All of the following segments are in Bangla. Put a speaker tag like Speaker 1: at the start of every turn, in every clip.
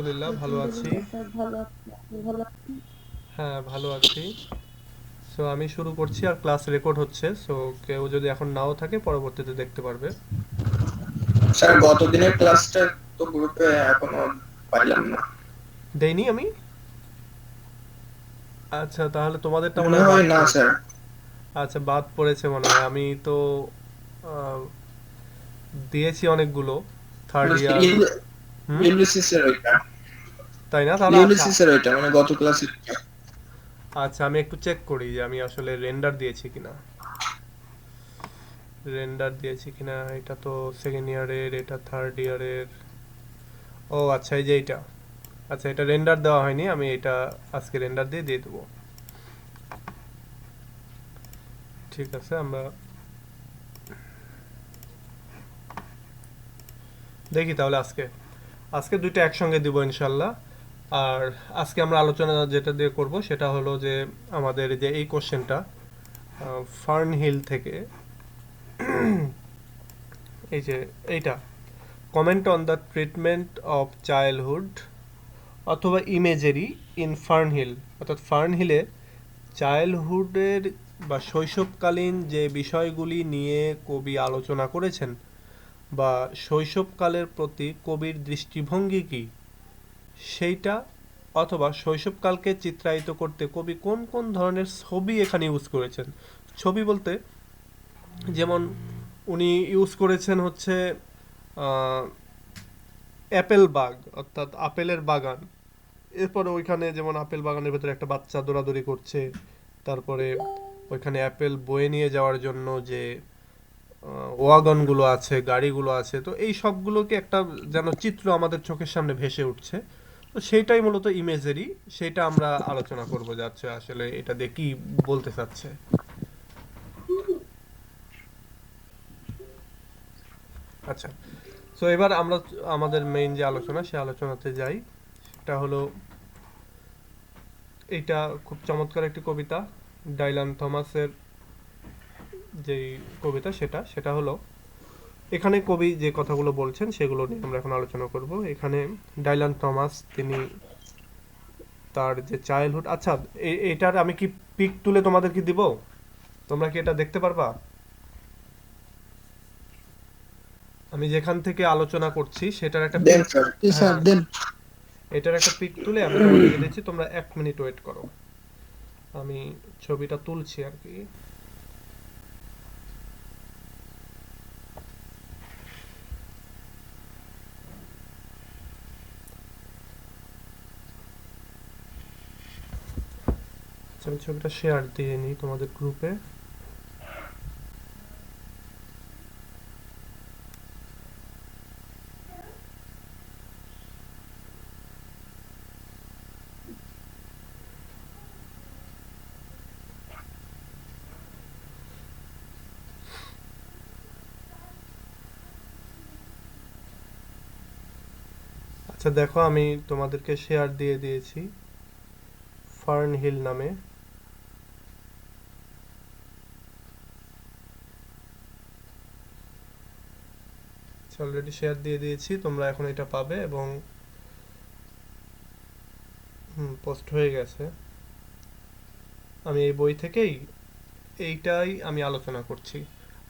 Speaker 1: আলহামদুলিল্লাহ ভালো আছি।
Speaker 2: আলহামদুলিল্লাহ স্যার, ভালো আছি। আপনি ভালো আছেন?
Speaker 1: হ্যাঁ, ভালো আছি। সো আমি শুরু করছি, আর ক্লাস রেকর্ড হচ্ছে, সো কেউ যদি এখন নাও থাকে পরবর্তীতে দেখতে পারবে।
Speaker 3: স্যার গত দিনের ক্লাসটা তো গ্রুপে এখনো পাইলাম না।
Speaker 1: দেইনি আমি? আচ্ছা, তাহলে তোমাদেরটা মনে
Speaker 3: মনে
Speaker 1: হয় বাদ
Speaker 3: হয় না
Speaker 1: পড়েছে।
Speaker 3: স্যার।
Speaker 1: আচ্ছা, বাদ পড়েছে মনে হয়। আমি তো আহ, দিয়েছি অনেকগুলো। Third year. হুম।
Speaker 3: ইউলিসিস এর ওইটা।
Speaker 1: তাই না? তাহলে আচ্ছা।
Speaker 3: ইউলিসিস এর ওইটা মানে গত ক্লাসে।
Speaker 1: আচ্ছা, আমি একটু চেক করি যে আমি আসলে রেন্ডার দিয়েছি কিনা। রেন্ডার দিয়েছি কিনা, এটা তো সেকেন্ড ইয়ারের, এটা থার্ড ইয়ারের। ও আচ্ছা, এই যে এইটা। আচ্ছা, এটা রেন্ডার দেওয়া হয়নি, আমি এটা আজকে রেন্ডার দিয়ে দিয়ে দেবো। ঠিক আছে, আমরা দেখি তাহলে আজকে আজকে দুইটা একসঙ্গে দিব ইনশাল্লাহ। আর আজকে আমরা আলোচনা যেটা দিয়ে করব সেটা হলো যে আমাদের যে এই কোশ্চেনটা ফার্ন হিল থেকে, এই যে এইটা, comment on the treatment of childhood অথবা ইমেজেরি ইন ফার্ন হিল, অর্থাৎ ফার্ন হিলে চাইল্ডহুডের বা শৈশবকালীন যে বিষয়গুলি নিয়ে কবি আলোচনা করেছেন, বা শৈশবকালের প্রতি কবির দৃষ্টিভঙ্গি কী সেইটা, অথবা শৈশবকালকে চিত্রায়িত করতে কবি কোন কোন ধরনের ছবি এখানে ইউজ করেছেন। ছবি বলতে যেমন উনি ইউজ করেছেন হচ্ছে অ্যাপেল বাগ, অর্থাৎ আপেলের বাগান। এরপরে ওইখানে যেমন আপেল বাগানের ভেতরে একটা বাচ্চা দৌড়াদৌড়ি করছে, তারপরে ওইখানে অ্যাপেল বয়ে নিয়ে যাওয়ার জন্য যে ওয়াগনগুলো আছে, গাড়িগুলো আছে, তো এই সবগুলোকে একটা যেন চিত্র আমাদের চোখের সামনে ভেসে উঠছে। তো সেইটাই মূলত ইমেজেরি, সেটা আমরা আলোচনা করব যাচ্ছে আসলে এটা দিয়ে কি বলতে চাচ্ছে। আচ্ছা, সো এবার আমরা আমাদের মেইন যে আলোচনা সে আলোচনাতে যাই। সেটা হলো, এইটা খুব চমৎকার একটি কবিতা, ডাইলান থমাসের যেই কবিতা, সেটা সেটা হলো, এখানে কবি যে কথাগুলো বলছেন সেগুলো নিয়ে আমরা এখন আলোচনা করব। এখানে ডাইলান থমাস তিনি তার যে চাইল্ডহুড, আচ্ছা, এটার আমি কি পিক তুলে তোমাদের কি দিব? তোমরা কি এটা দেখতে পারবা? আমি যেখান থেকে আলোচনা করছি সেটার একটা
Speaker 3: দেন
Speaker 1: পিক।
Speaker 3: স্যার।
Speaker 2: জি স্যার,
Speaker 1: হ্যাঁ,
Speaker 2: দেন।
Speaker 1: এটার একটা পিক তুলে আমি তোমাদেরকে দিচ্ছি, তোমরা 1 মিনিট ওয়েট করো। আমি ছবিটা তুলছি আর কি। আচ্ছা, আমি ছবিটা শেয়ার দিয়ে নিই তোমাদের গ্রুপে। আচ্ছা, দেখো আমি তোমাদেরকে শেয়ার দিয়ে দিয়েছি ফার্ন হিল নামে। অলরেডি শেয়ার দিয়ে দিয়েছি, তোমরা এখন এটা পাবে, এবং পোস্ট হয়ে গেছে। আমি এই বই থেকেই এইটাই আমি আলোচনা করছি।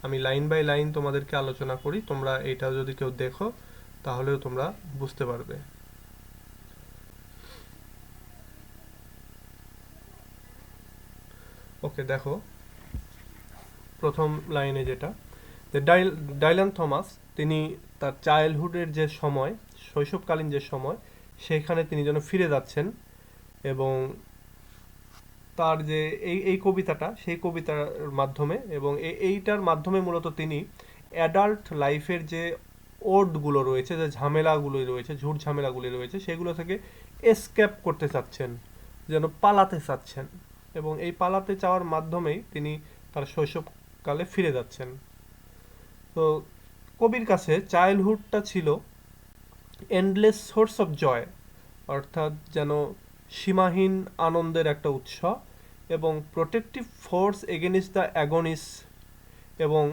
Speaker 1: আমি লাইন বাই লাইন তোমাদেরকে আলোচনা করি, তোমরা এটা যদি কেউ দেখো তাহলেও তোমরা বুঝতে পারবে। ওকে, দেখো প্রথম লাইনে যেটা, যে ডাইলান থমাস তিনি তার চাইল্ডহুডের যে সময়, শৈশবকালীন যে সময়, সেখানে তিনি যেন ফিরে যাচ্ছেন, এবং তার যে এই এই কবিতাটা, সেই কবিতার মাধ্যমে, এবং এইটার মাধ্যমে মূলত তিনি অ্যাডাল্ট লাইফের যে ওর্ডগুলো রয়েছে, যে ঝামেলাগুলি রয়েছে, ঝুট ঝামেলাগুলি রয়েছে, সেগুলো থেকে এসকেপ করতে চাচ্ছেন, যেন পালাতে চাচ্ছেন, এবং এই পালাতে চাওয়ার মাধ্যমেই তিনি তার শৈশবকালে ফিরে যাচ্ছেন। তো কবির কাছে চাইল্ডহুডটা ছিল এন্ডলেস সোর্স অফ জয়, অর্থাৎ যেন সীমাহীন আনন্দের একটা উৎস, এবং প্রোটেক্টিভ ফোর্স এগেনিস্ট দ্য অ্যাগনিস, এবং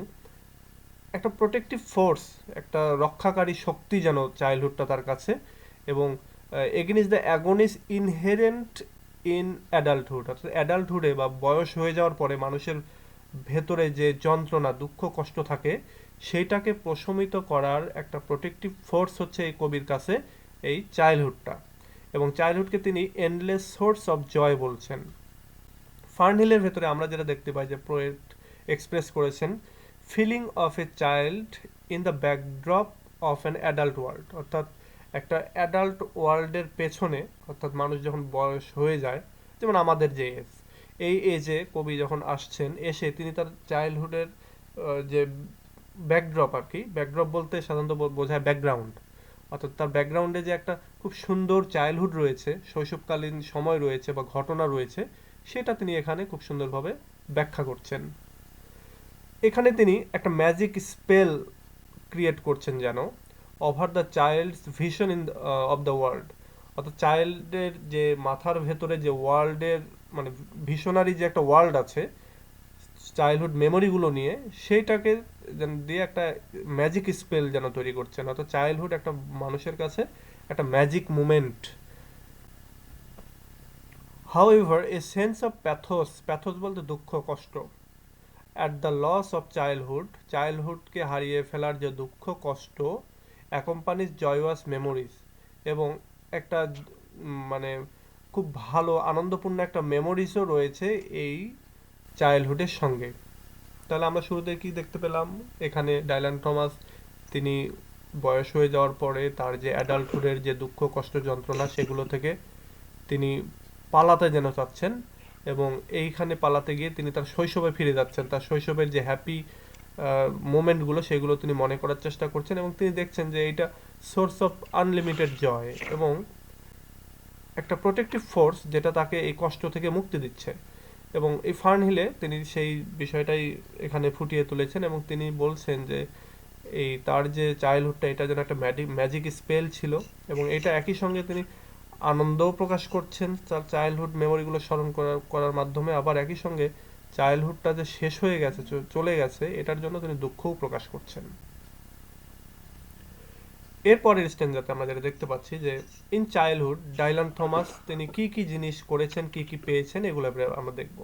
Speaker 1: একটা প্রোটেক্টিভ ফোর্স, একটা রক্ষাকারী শক্তি যেন চাইল্ডহুডটা তার কাছে, এবং against the agonies inherent in adulthood, অর্থাৎ অ্যাডাল্টহুডে বা বয়স হয়ে যাওয়ার পরে মানুষের ভেতরে যে যন্ত্রণা দুঃখ কষ্ট থাকে সেইটাকে প্রশমিত করার একটা প্রোটেক্টিভ ফোর্স হচ্ছে এই কবির কাছে এই চাইল্ডহুডটা, এবং চাইল্ডহুডকে তিনি এন্ডলেস সোর্স অফ জয় বলছেন। ফার্নহিলের ভেতরে আমরা যেটা দেখতে পাই যে পোয়েট এক্সপ্রেস করেছেন feeling of a child in the backdrop of an adult world, অর্থাৎ একটা অ্যাডাল্ট ওয়ার্ল্ডের পেছনে, অর্থাৎ মানুষ যখন বয়স হয়ে যায়, যেমন আমাদের যে এজ, এই এজে কবি যখন আসছেন, এসে তিনি তার চাইল্ডহুডের যে ব্যাকড্রপ আর কি, ব্যাকড্রপ বলতে সাধারণত বোঝায় ব্যাকগ্রাউন্ড, অর্থাৎ তার ব্যাকগ্রাউন্ডে যে একটা খুব সুন্দর চাইল্ডহুড রয়েছে, শৈশবকালীন সময় রয়েছে বা ঘটনা রয়েছে, সেটা তিনি এখানে খুব সুন্দরভাবে ব্যাখ্যা করছেন। এখানে তিনি একটা ম্যাজিক স্পেল ক্রিয়েট করছেন যেন over the child's vision in of the world, অর্থাৎ চাইল্ডের যে মাথার ভেতরে যে ওয়ার্ল্ডের মানে ভিশনারি যে একটা ওয়ার্ল্ড আছে চাইল্ডহুড মেমোরিগুলো নিয়ে, সেইটাকে যেন দিয়ে একটা ম্যাজিক স্পেল যেন তৈরি করছেন, অর্থাৎ চাইল্ডহুড একটা মানুষের কাছে একটা magic moment. However, a sense of pathos বলতে দুঃখ কষ্ট, at the loss of চাইল্ডহুডকে হারিয়ে ফেলার যে দুঃখ কষ্ট, accompanies joyous memories, এবং একটা মানে খুব ভালো আনন্দপূর্ণ একটা মেমোরিজও রয়েছে এই চাইল্ডহুডের সঙ্গে। তাহলে আমরা শুরুতে কি দেখতে পেলাম, এখানে ডাইলান থমাস তিনি বয়স হয়ে যাওয়ার পরে তার যে অ্যাডাল্টহুডের যে দুঃখ কষ্ট যন্ত্রণা সেগুলো থেকে তিনি পালাতে যেন চাচ্ছেন, এবং এইখানে পালাতে গিয়ে তিনি তার শৈশবে ফিরে যাচ্ছেন, তার শৈশবের যে হ্যাপি মোমেন্টগুলো সেগুলো তিনি মনে করার চেষ্টা করছেন, এবং তিনি দেখছেন যে এইটা সোর্স অফ আনলিমিটেড জয় এবং একটা প্রোটেক্টিভ ফোর্স যেটা তাকে এই কষ্ট থেকে মুক্তি দিচ্ছে। এবং এই ফার্নহিলে তিনি সেই বিষয়টাই এখানে ফুটিয়ে তুলেছেন, এবং তিনি বলছেন যে এই তার যে চাইল্ডহুডটা এটা যেন একটা ম্যাজিক স্পেল ছিল, এবং এটা একই সঙ্গে তিনি আনন্দও প্রকাশ করছেন তার চাইল্ডহুড মেমোরিগুলো স্মরণ করার মাধ্যমে, আবার একই সঙ্গে চাইল্ডহুডটা যে শেষ হয়ে গেছে চলে গেছে এটার জন্য তিনি দুঃখও প্রকাশ করছেন। এরপরের স্ট্যান্জাতে আমরা যেটা দেখতে পাচ্ছি যে ইন চাইল্ডহুড ডাইলান থমাস তিনি কি কি জিনিস করেছেন, কি কি পেয়েছেন, এগুলো আমরা দেখব।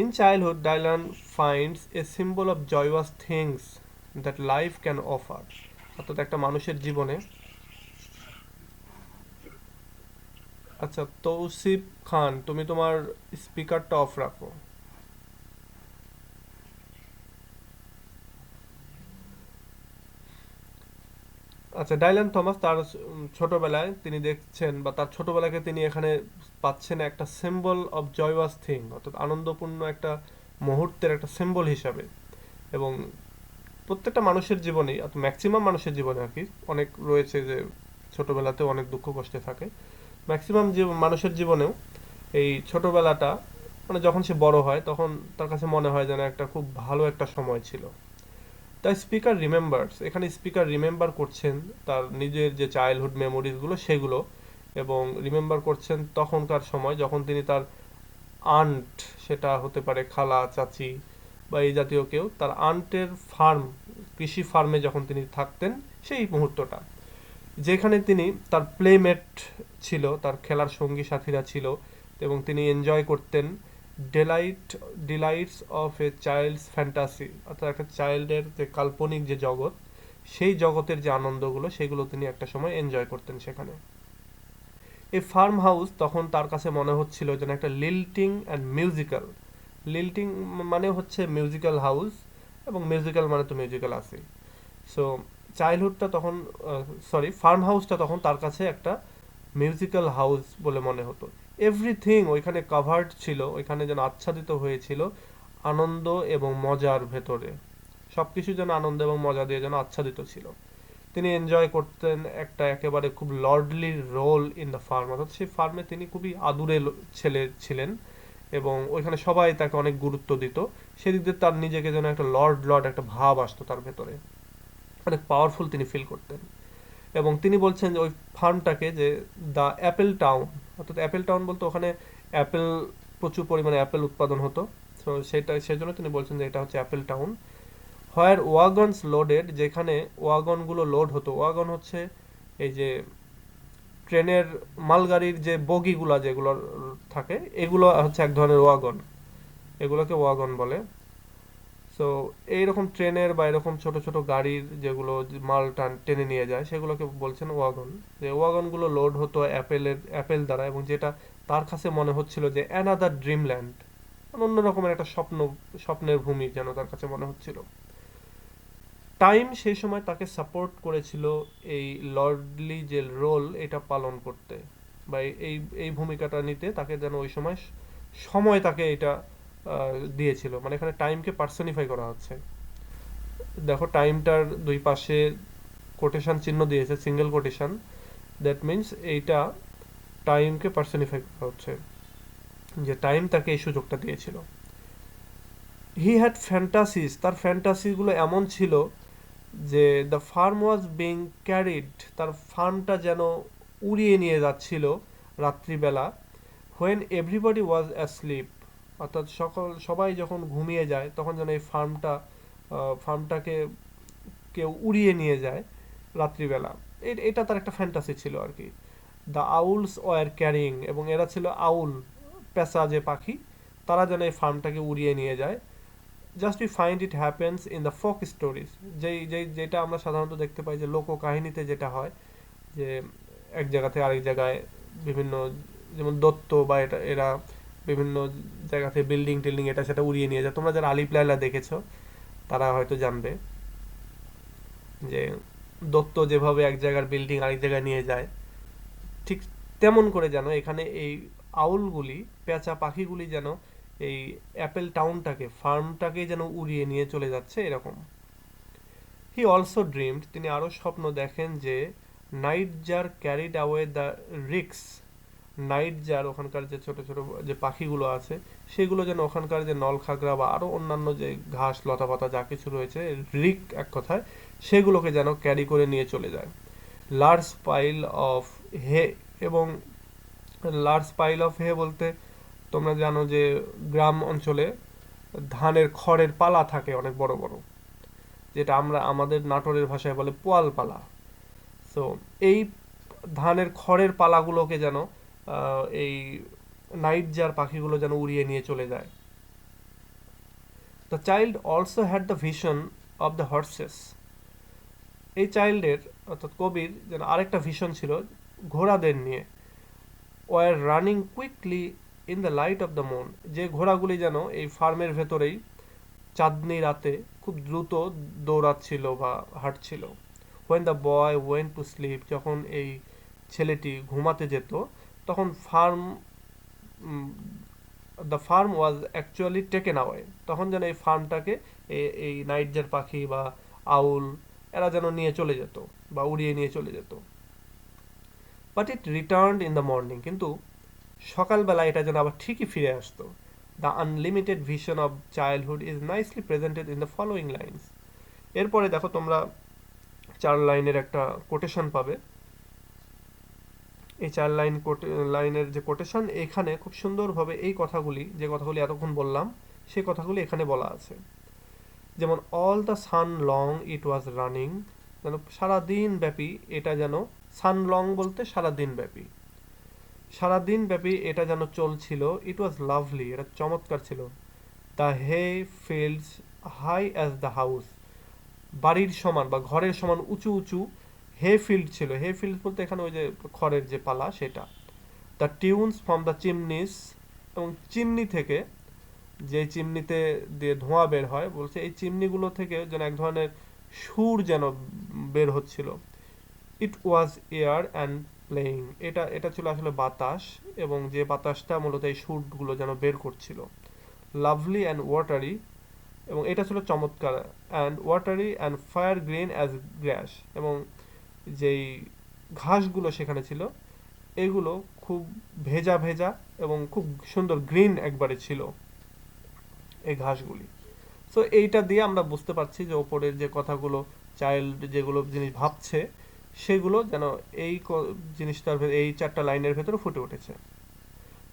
Speaker 1: In childhood Dylan finds a symbol of joyous things that life can offer, অর্থাৎ একটা মানুষের জীবনে। আচ্ছা, তৌসিফ খান তুমি তোমার স্পিকারটা অফ রাখো। আচ্ছা, ডাইলান থমাস তার ছোটবেলায় তিনি দেখছেন বা তার ছোটবেলাকে তিনি এখানে পাচ্ছেন একটা সিম্বল অফ জয়ওয়াস থিং, অর্থাৎ আনন্দপূর্ণ একটা মুহূর্তের একটা সিম্বল হিসাবে। এবং প্রত্যেকটা মানুষের জীবনেই, অর্থাৎ ম্যাক্সিমাম মানুষের জীবনে আর কি, অনেক রয়েছে যে ছোটবেলাতেও অনেক দুঃখ কষ্টে থাকে, ম্যাক্সিমাম মানুষের জীবনেও এই ছোটবেলাটা মানে যখন সে বড় হয় তখন তার কাছে মনে হয় যেন একটা খুব ভালো একটা সময় ছিল। তাই স্পিকার রিমেম্বার্স, এখানে স্পিকার রিমেম্বার করছেন তার নিজের যে চাইল্ডহুড মেমোরিজগুলো সেগুলো, এবং রিমেম্বার করছেন তখনকার সময় যখন তিনি তার আন্ট, সেটা হতে পারে খালা চাচি বা এই জাতীয় কেউ, তার আন্টের ফার্ম, কৃষি ফার্মে যখন তিনি থাকতেন সেই মুহূর্তটা, যেখানে তিনি তার প্লেমেট ছিল, তার খেলার সঙ্গী সাথীরা ছিল, এবং তিনি এনজয় করতেন delights of a child's fantasy, অর্থাৎ একটা চাইল্ডের যে কাল্পনিক যে জগৎ, সেই জগতের যে আনন্দগুলো সেগুলো তিনি একটা সময় এনজয় করতেন সেখানে। এই ফার্ম হাউস তখন তার কাছে মনে হচ্ছিল যেন একটা লিল্টিং অ্যান্ড মিউজিক্যাল, লিল্টিং মানে হচ্ছে মিউজিক্যাল হাউস, এবং মিউজিক্যাল মানে তো মিউজিক্যাল আছে। সো চাইল্ডহুডটা তখন ফার্ম হাউসটা তখন তার কাছে একটা মিউজিক্যাল হাউস বলে মনে হতো। এভরিথিং ওইখানে কাভার্ড ছিল, ওইখানে যেন আচ্ছাদিত হয়েছিল আনন্দ এবং মজার ভেতরে, সবকিছু যেন আনন্দ এবং মজা দিয়ে যেন আচ্ছাদিত ছিল। তিনি এনজয় করতেন একটা একেবারে খুব lordly role in the farm, অর্থাৎ সেই ফার্মে তিনি খুবই আদুরে ছেলে ছিলেন, এবং ওইখানে সবাই তাকে অনেক গুরুত্ব দিত। সেদিক দিয়ে তার নিজেকে যেন একটা লর্ড একটা ভাব আসতো তার ভেতরে, অনেক পাওয়ারফুল তিনি ফিল করতেন। এবং তিনি বলছেন যে ওই ফার্মটাকে যে দ্য অ্যাপেল টাউন, অর্থাৎ অ্যাপেল টাউন বলতে ওখানে অ্যাপেল, প্রচুর পরিমাণে অ্যাপেল উৎপাদন হতো, তো সেজন্য তিনি বলছেন যে এটা হচ্ছে অ্যাপেল টাউন। হোয়ার ওয়াগনস লোডেড, যেখানে ওয়াগনগুলো লোড হতো, ওয়াগন হচ্ছে এই যে ট্রেনের মালগাড়ির যে বগিগুলা যেগুলো থাকে এগুলো হচ্ছে এক ধরনের ওয়াগন, এগুলোকে ওয়াগন বলে। সো এইরকম ট্রেনের বা এরকম ছোট ছোট গাড়ির যেগুলো মাল টেনে নিয়ে যায় সেগুলোকে বলছেন ওয়াগন। যে ওয়াগনগুলো লোড হতো অ্যাপেল দ্বারা, এবং যেটা তার কাছে মনে হচ্ছিল যে অ্যানাদার ড্রিমল্যান্ড, অন্য রকমের একটা স্বপ্নের ভূমি যেন তার কাছে মনে হচ্ছিল। টাইম সেই সময় তাকে সাপোর্ট করেছিল এই লর্ডলি যে রোল এটা পালন করতে, বা এই এই ভূমিকাটা নিতে তাকে যেন ওই সময় সময় তাকে এটা দিয়েছিল। মানে এখানে টাইমকে পার্সনিফাই করা হচ্ছে। দেখো টাইমটার দুই পাশে কোটেশন চিহ্ন দিয়েছে, সিঙ্গেল কোটেশন, দ্যাট মিনস এইটা টাইমকে পার্সনিফাই করা হচ্ছে, যে টাইম তাকে এই সুযোগটা দিয়েছিল। হি হ্যাড ফ্যান্টাসিস, তার ফ্যান্টাসিগুলো এমন ছিল যে the farm was being carried, তার ফার্মটা যেন উড়িয়ে নিয়ে যাচ্ছিল রাত্রিবেলা। হোয়েন এভরিবডি ওয়াজ অ্যাসলিপ, অর্থাৎ সবাই যখন ঘুমিয়ে যায় তখন যেন এই ফার্মটাকে কেউ উড়িয়ে নিয়ে যায় রাত্রিবেলা। এটা তার একটা ফ্যান্টাসি ছিল আর কি। দ্য আউলস ওয়ার ক্যারিং, এবং এরা ছিল আউল, পেঁচা যে পাখি, তারা যেন এই ফার্মটাকে উড়িয়ে নিয়ে যায়। Just we find it happens in the folk stories, যেটা আমরা সাধারণত দেখতে পাই যে লোককাহিনীতে যেটা হয়, যে এক জায়গা থেকে আরেক জায়গায় বিভিন্ন, যেমন দত্ত বা এরা বিভিন্ন জায়গা থেকে বিল্ডিং টিল্ডিং এটা সেটা উড়িয়ে নিয়ে যায়। তোমরা যারা আলিপ লায়লা দেখেছো তারা হয়তো জানবে যে দত্ত যেভাবে এক জায়গার বিল্ডিং আরেক জায়গায় নিয়ে যায়, ঠিক তেমন করে যেন এখানে এই আউলগুলি, পেঁচা পাখিগুলি যেন এই অ্যাপেল টাউনটাকে, ফার্মটাকে যেন উড়িয়ে নিয়ে চলে যাচ্ছে এরকম। হি অলসো ড্রিমড, তিনি আরও স্বপ্ন দেখেন যে nightjar carried away the ricks, nightjar ওখানকার যে ছোট ছোট যে পাখিগুলো আছে সেগুলো যেন ওখানকার যে নলখাগড়া বা আরও অন্যান্য যে ঘাস লতা পাতা যা কিছু রয়েছে, রিক এক কথায়, সেগুলোকে যেন ক্যারি করে নিয়ে চলে যায়। লার্জ পাইল অফ হে, এবং লার্জ পাইল অফ হে বলতে তোমরা জানো যে গ্রাম অঞ্চলে ধানের খড়ের পালা থাকে অনেক বড় বড়, যেটা আমরা আমাদের নাটোরের ভাষায় বলে পোয়াল পালা। সো এই ধানের খড়ের পালাগুলোকে যেন এই নাইট জার পাখিগুলো যেন উড়িয়ে নিয়ে চলে যায়। The child also had the vision of the horse's, এই চাইল্ডের অর্থাৎ কবির যেন আরেকটা ভিশন ছিল ঘোড়াদের নিয়ে। War running quickly in the light off the moon, যে ঘোড়াগুলি যেন এই ফার্মের ভেতরেই চাঁদনি রাতে খুব দ্রুত দৌড়াচ্ছিল বা হাঁটছিল। When the boy went to sleep, যখন এই ছেলেটি ঘুমাতে যেত তখন the farm was actually taken away, তখন যেন এই ফার্মটাকে এই নাইট জার পাখি বা আউল এরা যেন নিয়ে চলে যেত বা উড়িয়ে নিয়ে চলে যেত। But it returned in the morning, কিন্তু সকালবেলা এটা যেন আবার ঠিকই ফিরে আসতো। The unlimited vision of childhood is nicely presented in the following lines. এরপরে দেখো তোমরা 4 লাইনের একটা কোটেশন পাবে। এই 4 লাইনের যে কোটেশন, এখানে খুব সুন্দরভাবে এই কথাগুলি, যে কথাগুলি এতক্ষণ বললাম সেই কথাগুলি এখানে বলা আছে। যেমন all the sun long it was running, যেন সারাদিন ব্যাপী এটা যেন, সান লং বলতে সারাদিন ব্যাপী, সারাদিন ব্যাপী এটা যেন চলছিল। ইট ওয়াজ লাভলি, এটা চমৎকার ছিল। The hay fields high as the house, বাড়ির সমান বা ঘরের সমান উঁচু উঁচু হে ফিল্ড ছিল। হে ফিল্ড বলতে এখানে ওই যে খড়ের যে পালা সেটা। The tunes from the chimneys, এবং চিমনি থেকে, যে চিমনিতে দিয়ে ধোঁয়া বের হয় বলছে এই চিমনিগুলো থেকে যেন এক ধরনের সুর যেন বের হচ্ছিল। ইট ওয়াজ এয়ার অ্যান্ড প্লেইং, এটা ছিল আসলে বাতাস, এবং যে বাতাসটা মূলত এই সুরগুলো যেন বের করছিল। লাভলি অ্যান্ড ওয়াটারি, এবং এটা ছিল চমৎকার, and watery and fire green as grass, এবং যেই ঘাসগুলো সেখানে ছিল এগুলো খুব ভেজা ভেজা এবং খুব সুন্দর গ্রিন একবারে ছিল এই ঘাসগুলি। সো এইটা দিয়ে আমরা বুঝতে পারছি যে ওপরের যে কথাগুলো চাইল্ড যেগুলো জিনিস ভাবছে সেগুলো যেন এই জিনিসটার এই 4টা লাইনের ভেতরে ফুটে উঠেছে।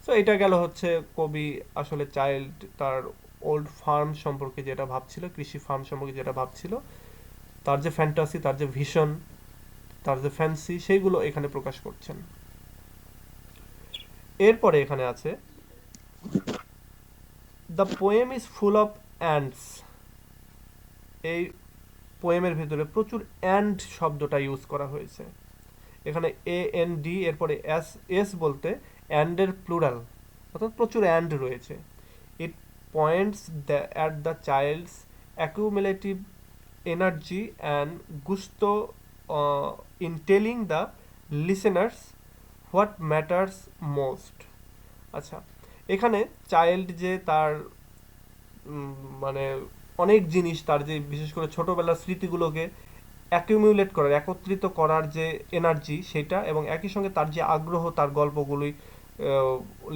Speaker 1: সো এটা গেল হচ্ছে কবি আসলে চাইল্ড তার ওল্ড ফার্ম সম্পর্কে যেটা ভাবছিল, কৃষি ফার্ম সম্পর্কে যেটা ভাবছিল, তার যে ফ্যান্টাসি, তার যে ভিশন, তার যে ফ্যান্সি সেইগুলো এখানে প্রকাশ করছেন। এরপরে এখানে আছে the poem is full of ants. এই পোয়েমের ভিতরে প্রচুর অ্যান্ড শব্দটা ইউজ করা হয়েছে। এখানে AND এরপরে এস বলতে অ্যান্ডের প্লুরাল, অর্থাৎ প্রচুর অ্যান্ড রয়েছে। It points at the child's accumulative energy and gusto in telling the listeners what matters most. আচ্ছা, এখানে চাইল্ড যে তার মানে অনেক জিনিস, তার যে বিশেষ করে ছোটবেলার স্মৃতিগুলোকে অ্যাকিউমুলেট করার, একত্রিত করার যে এনার্জি সেটা, এবং একই সঙ্গে তার যে আগ্রহ তার গল্পগুলি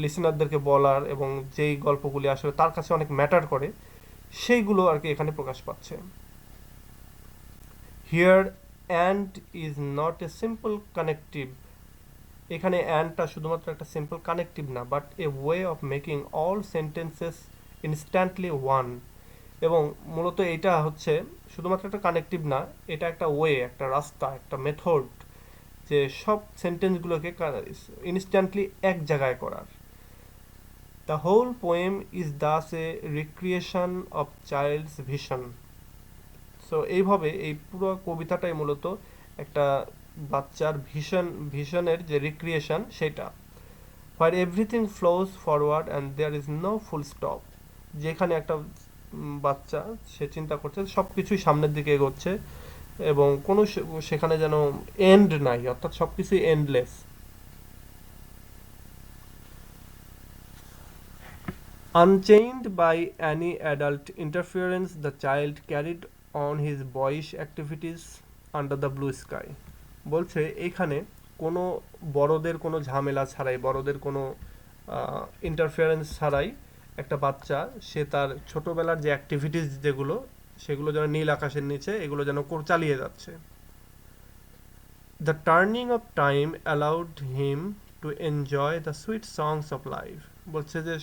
Speaker 1: লিসেনারদেরকে বলার, এবং যেই গল্পগুলি আসলে তার কাছে অনেক ম্যাটার করে, সেইগুলো আর কি এখানে প্রকাশ পাচ্ছে। Here and is not a simple connective. এখানে অ্যান্ডটা শুধুমাত্র একটা সিম্পল কানেকটিভ না, but a way of making all sentences instantly one. এবং মূলত এটা হচ্ছে শুধুমাত্র একটা কানেকটিভ না, এটা একটা ওয়ে, একটা রাস্তা, একটা মেথড, যে সব সেন্টেন্সগুলোকে ইনস্ট্যান্টলি এক জায়গায় করার। The whole poem is thus a recreation of child's vision. So এইভাবে এই পুরো কবিতাটাই মূলত একটা বাচ্চার ভিশনের যে রিক্রিয়েশন সেটা। Where everything flows forward and there is no full stop. যেখানে একটা বাচ্চা সে চিন্তা করছে সব কিছুই সামনের দিকে এগোচ্ছে এবং কোনো সেখানে যেন এন্ড নাই, অর্থাৎ সব কিছুই endless. Unchained by any adult interference, the child carried on his boyish activities under the blue sky. বলছে এইখানে কোনো বড়দের কোনো ঝামেলা ছাড়াই, বড়দের কোনো ইন্টারফিয়ারেন্স ছাড়াই একটা বাচ্চা সে তার ছোটবেলার যে অ্যাক্টিভিটিস যেগুলো সেগুলো যেন নীল আকাশের নিচে এগুলো যেন চালিয়ে যাচ্ছে। The turning of time allowed him to enjoy the sweet songs of life. বলছে যে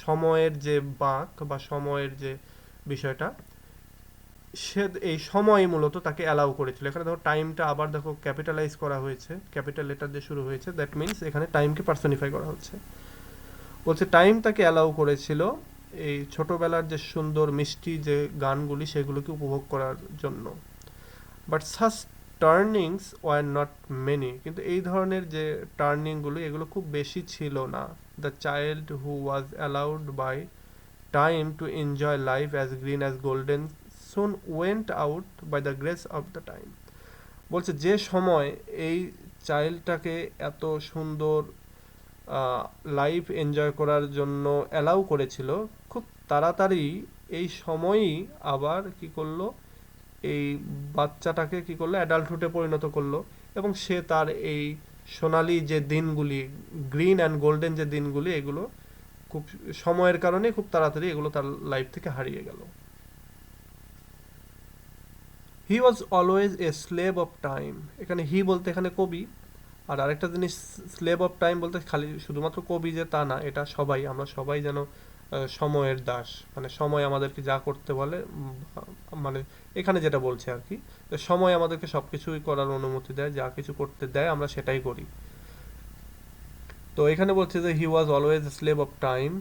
Speaker 1: সময়ের যে বাঁক বা সময়ের যে বিষয়টা, সে এই সময় মূলত তাকে অ্যালাউ করেছিল। এখানে দেখো টাইমটা আবার দেখো ক্যাপিটালাইজ করা হয়েছে, ক্যাপিটাল লেটার দিয়ে শুরু হয়েছে, দ্যাট মিনস এখানে টাইমকে পার্সনিফাই করা হচ্ছে। বলছে টাইম তাকে অ্যালাউ করেছিল এই ছোটবেলার যে সুন্দর মিষ্টি যে গানগুলি সেগুলোকে উপভোগ করার জন্য। But such turnings were not many, কিন্তু এই ধরনের যে টার্নিংগুলো এগুলো খুব বেশি ছিল না। The child who was allowed by time to enjoy life as green as golden soon went out by the grace of the time. বলছে যে সময় এই চাইল্ডটাকে এত সুন্দর লাইফ এনজয় করার জন্য অ্যালাউ করেছিল, খুব তাড়াতাড়ি এই সময়ই আবার কি করলো, এই বাচ্চাটাকে কি করলো, অ্যাডাল্টহুডে পরিণত করলো, এবং সে তার এই সোনালি যে দিনগুলি, গ্রিন অ্যান্ড গোল্ডেন যে দিনগুলি, এগুলো খুব সময়ের কারণে খুব তাড়াতাড়ি এগুলো তার লাইফ থেকে হারিয়ে গেল। He was always a slave of time. এখানে হি বলতে এখানে কবি, আর আরেকটা জিনিস স্লেভ অফ টাইম বলতে খালি শুধুমাত্র কবি যে তা না, এটা সবাই, আমরা সবাই যেন সময়ের দাস, মানে সময় আমাদেরকে যা করতে বলে, মানে এখানে যেটা বলছে আর কি, সময় আমাদেরকে সব কিছুই করার অনুমতি দেয়, যা কিছু করতে দেয় আমরা সেটাই করি। তো এখানে বলছে যে he was always slave of time,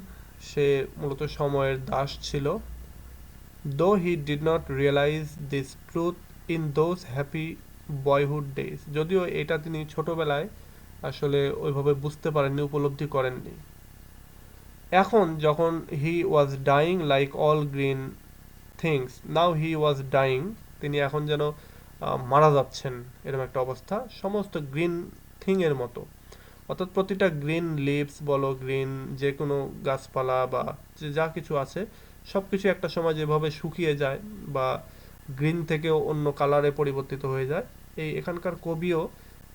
Speaker 1: সে মূলত সময়ের দাস ছিল। Though he did not realise this truth in those happy boyhood days, যদিও এটা তিনি ছোটবেলায় আসলে ওইভাবে বুঝতে পারেননি, উপলব্ধি করেননি। এখন যখন he was dying like all green things, now he was dying, তিনি এখন যেন মারা যাচ্ছেন এরকম একটা অবস্থা, সমস্ত গ্রিন থিং এর মতো, অর্থাৎ প্রতিটা গ্রিন লিভস বলো, গ্রিন যে কোনো গাছপালা বা যা কিছু আছে সব কিছু একটা সময় যেভাবে শুকিয়ে যায় বা গ্রিন থেকেও অন্য কালারে পরিবর্তিত হয়ে যায়, এই এখানকার কবিও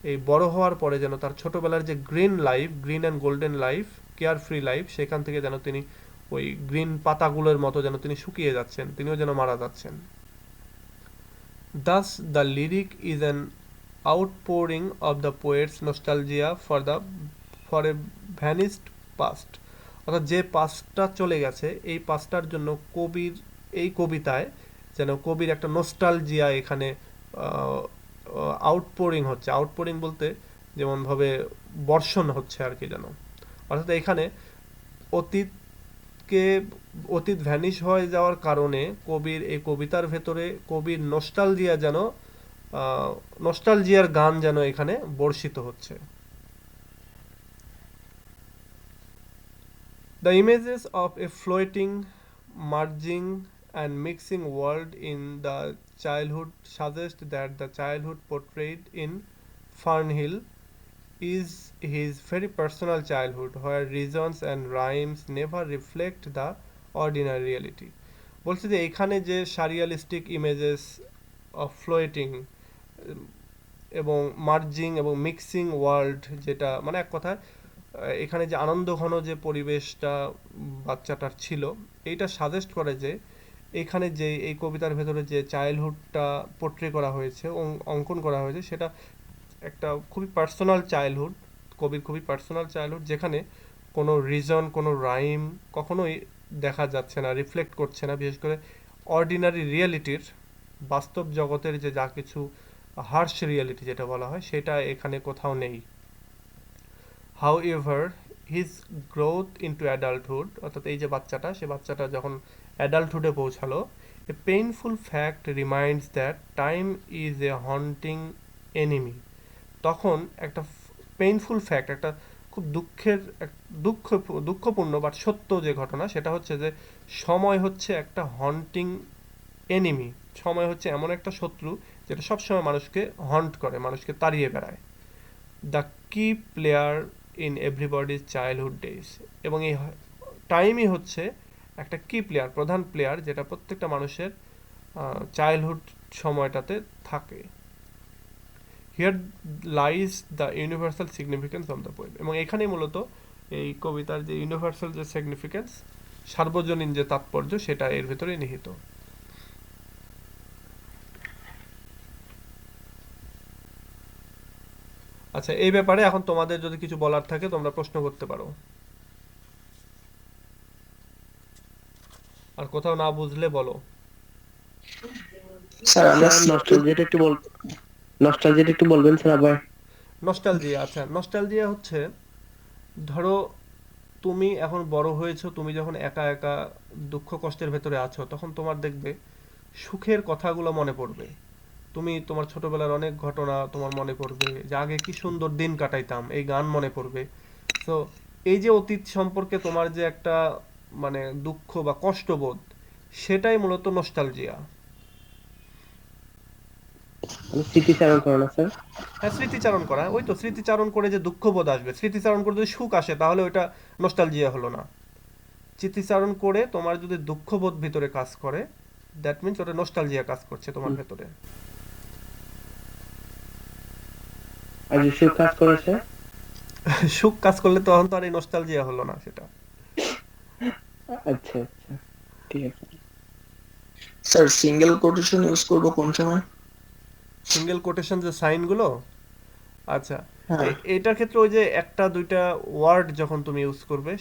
Speaker 1: এই বড় হওয়ার পরে যেন তার ছোটবেলার যে green life, green and golden life, care free life, সেখান থেকে যেন তিনি ওই গ্রিন পাতাগুলোর মতো যেন তিনি শুকিয়ে যাচ্ছেন, তিনিও যেন মারা যাচ্ছেন। Thus the lyric is an outpouring of the poet's nostalgia for a vanished past. অর্থাৎ যে পাস্টটা চলে গেছে এই পাস্টটার জন্য কবির এই কবিতায় যেন কবির একটা নস্টালজিয়া এখানে আউটপোরিং হচ্ছে, আউটপোরিং বলতে যেমন ভাবে বর্ষণ হচ্ছে আর কি যেন, অর্থাৎ এখানে অতীতকে অতীত ভ্যানিশ হয়ে যাওয়ার কারণে কবির এই কবিতার ভেতরে কবির নস্টালজিয়া যেন নস্টালজিয়ার গান যেন এখানে বর্ষিত হচ্ছে। The images of a floating, merging, and mixing world in the childhood suggest that the childhood portrayed in Fernhill is his very personal childhood, where reasons and rhymes never reflect the ordinary reality. বলছে যে এখানে যে সারিয়ালিস্টিক ইমেজেস অফ ফ্লোয়েটিং এবং মার্জিং এবং মিক্সিং ওয়ার্ল্ড, যেটা মানে এক কথায় এখানে যে আনন্দ ঘন যে পরিবেশটা বাচ্চাটার ছিল, এইটা সাজেস্ট করে যে এখানে যে এই কবিতার ভেতরে যে চাইল্ডহুডটা পোট্রে করা হয়েছে, অঙ্কন করা হয়েছে, সেটা একটা খুবই পার্সোনাল চাইল্ডহুড, কবির খুবই পার্সোনাল চাইল্ডহুড, যেখানে কোনো রিজন, কোনো রাইম কখনোই দেখা যাচ্ছে না, রিফ্লেক্ট করছে না, বিশেষ করে অর্ডিনারি রিয়েলিটির, বাস্তব জগতের যে যা কিছু হার্শ রিয়েলিটি যেটা বলা হয়, সেটা এখানে কোথাও নেই। However, his growth into adulthood, অর্থাৎ এই যে বাচ্চাটা, সে বাচ্চাটা যখন অ্যাডাল্টহুডে পৌঁছালো, a painful fact reminds that time is a haunting enemy. তখন একটা পেইনফুল ফ্যাক্ট, একটা খুব দুঃখপূর্ণ বাট সত্য যে ঘটনা, সেটা হচ্ছে যে সময় হচ্ছে একটা হন্টিং এনিমি। সময় হচ্ছে এমন একটা শত্রু যেটা সবসময় মানুষকে হন্ট করে, মানুষকে তাড়িয়ে বেড়ায়। দ্য কি player in everybody's childhood days, এবং এই টাইমই হচ্ছে একটা কি প্লেয়ার, প্রধান প্লেয়ার, যেটা প্রত্যেকটা মানুষের চাইল্ডহুড সময়টাতে থাকে। Here lies the universal significance of the poem, এবং এখানেই মূলত এই কবিতার যে ইউনিভার্সাল যে সিগনিফিকেন্স, সার্বজনীন যে তাৎপর্য, সেটা এর ভেতরে নিহিত। আচ্ছা, এই ব্যাপারে এখন তোমাদের যদি কিছু বলার থাকে তোমরা প্রশ্ন করতে পারো, আর কোথাও না বুঝলে বলো।
Speaker 3: স্যার আমরা
Speaker 4: স্যার নস্টালজিয়াটা একটু বলবেন স্যার আবার।
Speaker 1: নস্টালজিয়া, আচ্ছা নস্টালজিয়া হচ্ছে, ধরো তুমি এখন বড় হয়েছো, তুমি যখন একা একা দুঃখ কষ্টের ভেতরে আছো, তখন তোমার দেখবে সুখের কথাগুলো মনে পড়বে। তুমি তোমার ছোটবেলার অনেক ঘটনা তোমার মনে পড়বে, যে আগে কি সুন্দর দিন কাটাইতাম, এই গান মনে পড়বে। তো এই যে অতীত সম্পর্কে তোমার যে একটা মানে দুঃখ বা কষ্টবোধ, সেটাই মূলত নস্টালজিয়া।
Speaker 4: স্মৃতিচারণ করো না স্যার?
Speaker 1: হ্যাঁ, স্মৃতিচারণ করা, ওই তো স্মৃতিচারণ করে যে দুঃখবোধ আসবে, স্মৃতিচারণ করে যদি সুখ আসে, তাহলে ওইটা নস্টালজিয়া হলো না। স্মৃতিচারণ করে তোমার যদি দুঃখবোধ ভিতরে কাজ করে, দ্যাট মিনস ওটা নস্টালজিয়া কাজ করছে তোমার ভেতরে।
Speaker 4: আর যে সুখ কাজ করে স্যার?
Speaker 1: সুখ কাজ করলে তখন তো আর এই নস্টালজিয়া হলো না সেটা।
Speaker 4: আচ্ছা আচ্ছা, ঠিক আছে।
Speaker 3: স্যার সিঙ্গেল কোটেশন ইউজ করব কোন সময়?
Speaker 1: সিঙ্গেল কোটেশন যে সাইনগুলো, আচ্ছা
Speaker 3: হ্যাঁ।
Speaker 1: এইটার ক্ষেত্রে ওই যে একটা দুইটা ওয়ার্ড যখন তুমি ইউজ করবে,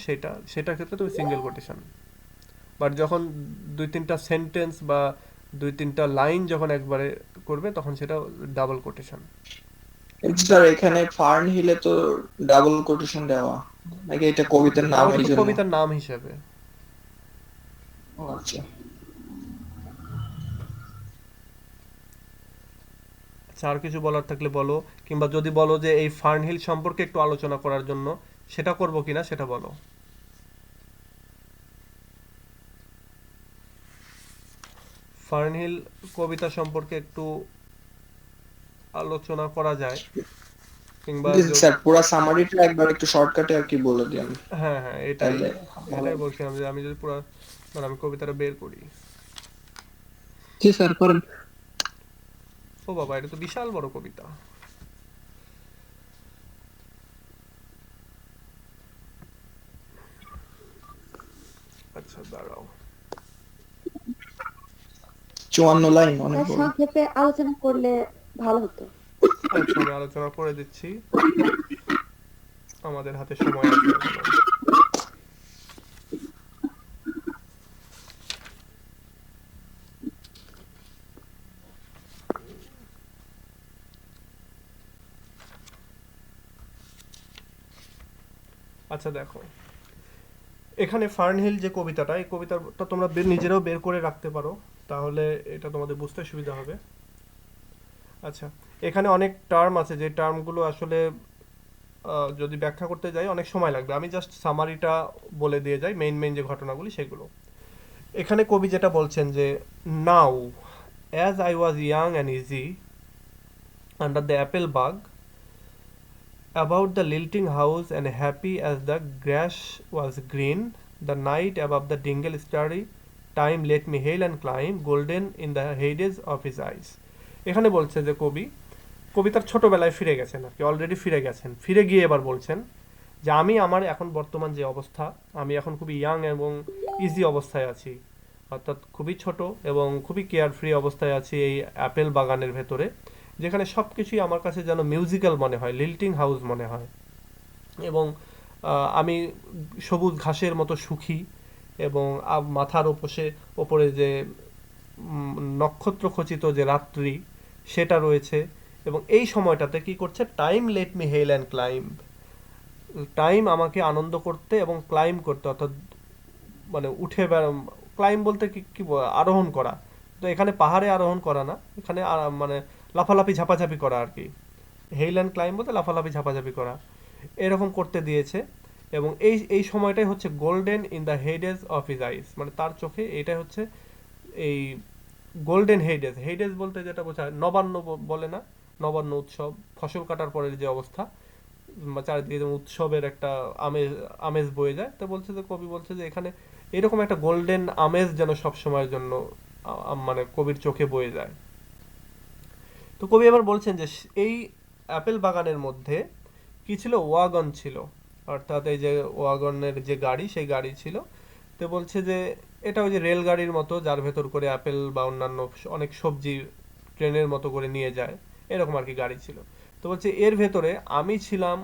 Speaker 1: সেটার ক্ষেত্রে তুমি সিঙ্গেল কোটেশন। বাট যখন দুই তিনটা সেন্টেন্স বা দুই তিনটা লাইন যখন একবারে করবে, তখন সেটা ডাবল কোটেশন।
Speaker 3: কিন্তু স্যার এখানে ফার্ন হিলে তো ডাবল কোটেশন দেওয়া, নাকি এটা কবিতার নাম এই জন্য?
Speaker 1: কবিতার নাম হিসেবে।
Speaker 3: ও আচ্ছা।
Speaker 1: আচ্ছা, আর কিছু বলার থাকলে বলো, কিংবা যদি বলো যে এই ফার্নহিল সম্পর্কে একটু আলোচনা করার জন্য, সেটা করবো কিনা সেটা বলো। ফার্নহিল কবিতা সম্পর্কে একটু আলোচনা করা যায়, কিংবা
Speaker 3: স্যার পুরো সামারিটা একবার একটু শর্টকাটে আর কি বলে দিন।
Speaker 1: হ্যাঁ হ্যাঁ, এটাই
Speaker 3: তাহলে ভালো।
Speaker 1: এটাই বলছিলাম, যে আমি যদি পুরো মানে আমি কবিতাটা বের করি।
Speaker 4: জি স্যার করেন।
Speaker 1: ও বাবা, এটা তো বিশাল বড় কবিতা। আচ্ছা দাঁড়াও,
Speaker 3: 54 লাইন, অনেক
Speaker 2: তার
Speaker 3: বড়।
Speaker 2: সংক্ষেপে আলোচনা করলে ভালো হতো।
Speaker 1: আচ্ছা আমি আলোচনা করে দিচ্ছি, আমাদের হাতে সময় আছে এখনো। আচ্ছা দেখো, এখানে ফার্নহিল যে কবিতাটা, এই কবিতাটা তোমরা নিজেরাও বের করে রাখতে পারো, তাহলে এটা তোমাদের বুঝতে সুবিধা হবে। আচ্ছা, এখানে অনেক টার্ম আছে, যে টার্মগুলো আসলে যদি ব্যাখ্যা করতে যাই অনেক সময় লাগবে। আমি জাস্ট সামারিটা বলে দিয়ে যাই, মেইন মেইন যে ঘটনাগুলি সেগুলো। এখানে কবি যেটা বলছেন যে, now as I was young and easy under the apple boughs about the lilting house and happy as the grass was green, the night above the dingle starry, time let me hail and climb, golden in the hades of his eyes. এখানে বলছে যে কবিতার ছোটবেলায় ফিরে গেছেন আর কি, অলরেডি ফিরে গেছেন, ফিরে গিয়ে এবার বলছেন যে আমি আমার এখন বর্তমান যে অবস্থা, আমি এখন খুবই ইয়াং এবং ইজি অবস্থায় আছি, অর্থাৎ খুবই ছোট এবং খুবই কেয়ার ফ্রি অবস্থায় আছি এই অ্যাপেল বাগানের ভেতরে, যেখানে সব কিছুই আমার কাছে যেন মিউজিক্যাল মনে হয়, লিল্টিং হাউস মনে হয়, এবং আমি সবুজ ঘাসের মতো সুখী, এবং মাথার ওপরে যে নক্ষত্র খচিত যে রাত্রি সেটা রয়েছে। এবং এই সময়টাতে কি করছে, time let me hail and climb, time আমাকে আনন্দ করতে এবং ক্লাইম্ব করতে, অর্থাৎ মানে ক্লাইম্ব বলতে কি আরোহণ করা। তো এখানে পাহাড়ে আরোহণ করা না, এখানে মানে লাফালাফি ঝাপাঝাপি করা আর কি। হেইল অ্যান্ড ক্লাইম্ব বলতে লাফালাফি ঝাপাঝাপি করা, এরকম করতে দিয়েছে। এবং এই সময়টাই হচ্ছে golden in the heydays of his eyes, মানে তার চোখে এটাই হচ্ছে এই গোল্ডেন হেডেস। হেডেস বলতে যেটা বোঝায় নবান্ন বলে না, নবান্ন উৎসব, ফসল কাটার পরের যে অবস্থা, চারিদিকে যেমন উৎসবের একটা আমেজ আমেজ বয়ে যায়, তো বলছে যে কবি বলছে যে এখানে এরকম একটা গোল্ডেন আমেজ যেন সব সময়ের জন্য মানে কবির চোখে বয়ে যায়। তো কবি এবার বলছেন যে এই অ্যাপেল বাগানের মধ্যে কি ছিল, ওয়াগন ছিল, অর্থাৎ এই যে ওয়াগনের যে গাড়ি, সেই গাড়ি ছিল। তো বলছে যে এটা ওই যে রেলগাড়ির মতো, যার ভেতর করে অ্যাপেল বা অন্যান্য অনেক সবজি ট্রেনের মতো করে নিয়ে যায়, এরকম আর কি গাড়ি ছিল। তো বলছে এর ভেতরে আমি ছিলাম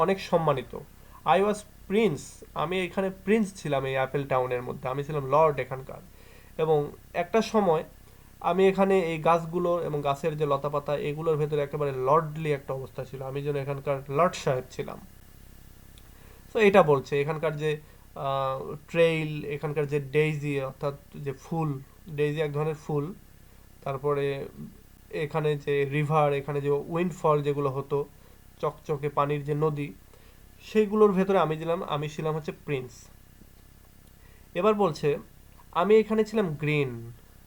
Speaker 1: অনেক সম্মানিত, আই ওয়াজ প্রিন্স, আমি এখানে প্রিন্স ছিলাম এই অ্যাপেল টাউনের মধ্যে, আমি ছিলাম লর্ড এখানকার। এবং একটা সময় আমি এখানে এই গাছগুলো এবং গাছের যে লতাপাতা এগুলোর ভেতরে একেবারে লর্ডলি একটা অবস্থা ছিল, আমি যেন এখানকার লর্ড সাহেব ছিলাম। তো এটা বলছে এখানকার যে ট্রেইল, এখানকার যে ডেইজি অর্থাৎ যে ফুল, ডেইজি এক ধরনের ফুল, তারপরে এখানে যে রিভার, এখানে যে উইন্ডফল যেগুলো হতো, চকচকে পানির যে নদী, সেইগুলোর ভেতরে আমি ছিলাম হচ্ছে প্রিন্স। এবার বলছে আমি এখানে ছিলাম গ্রিন,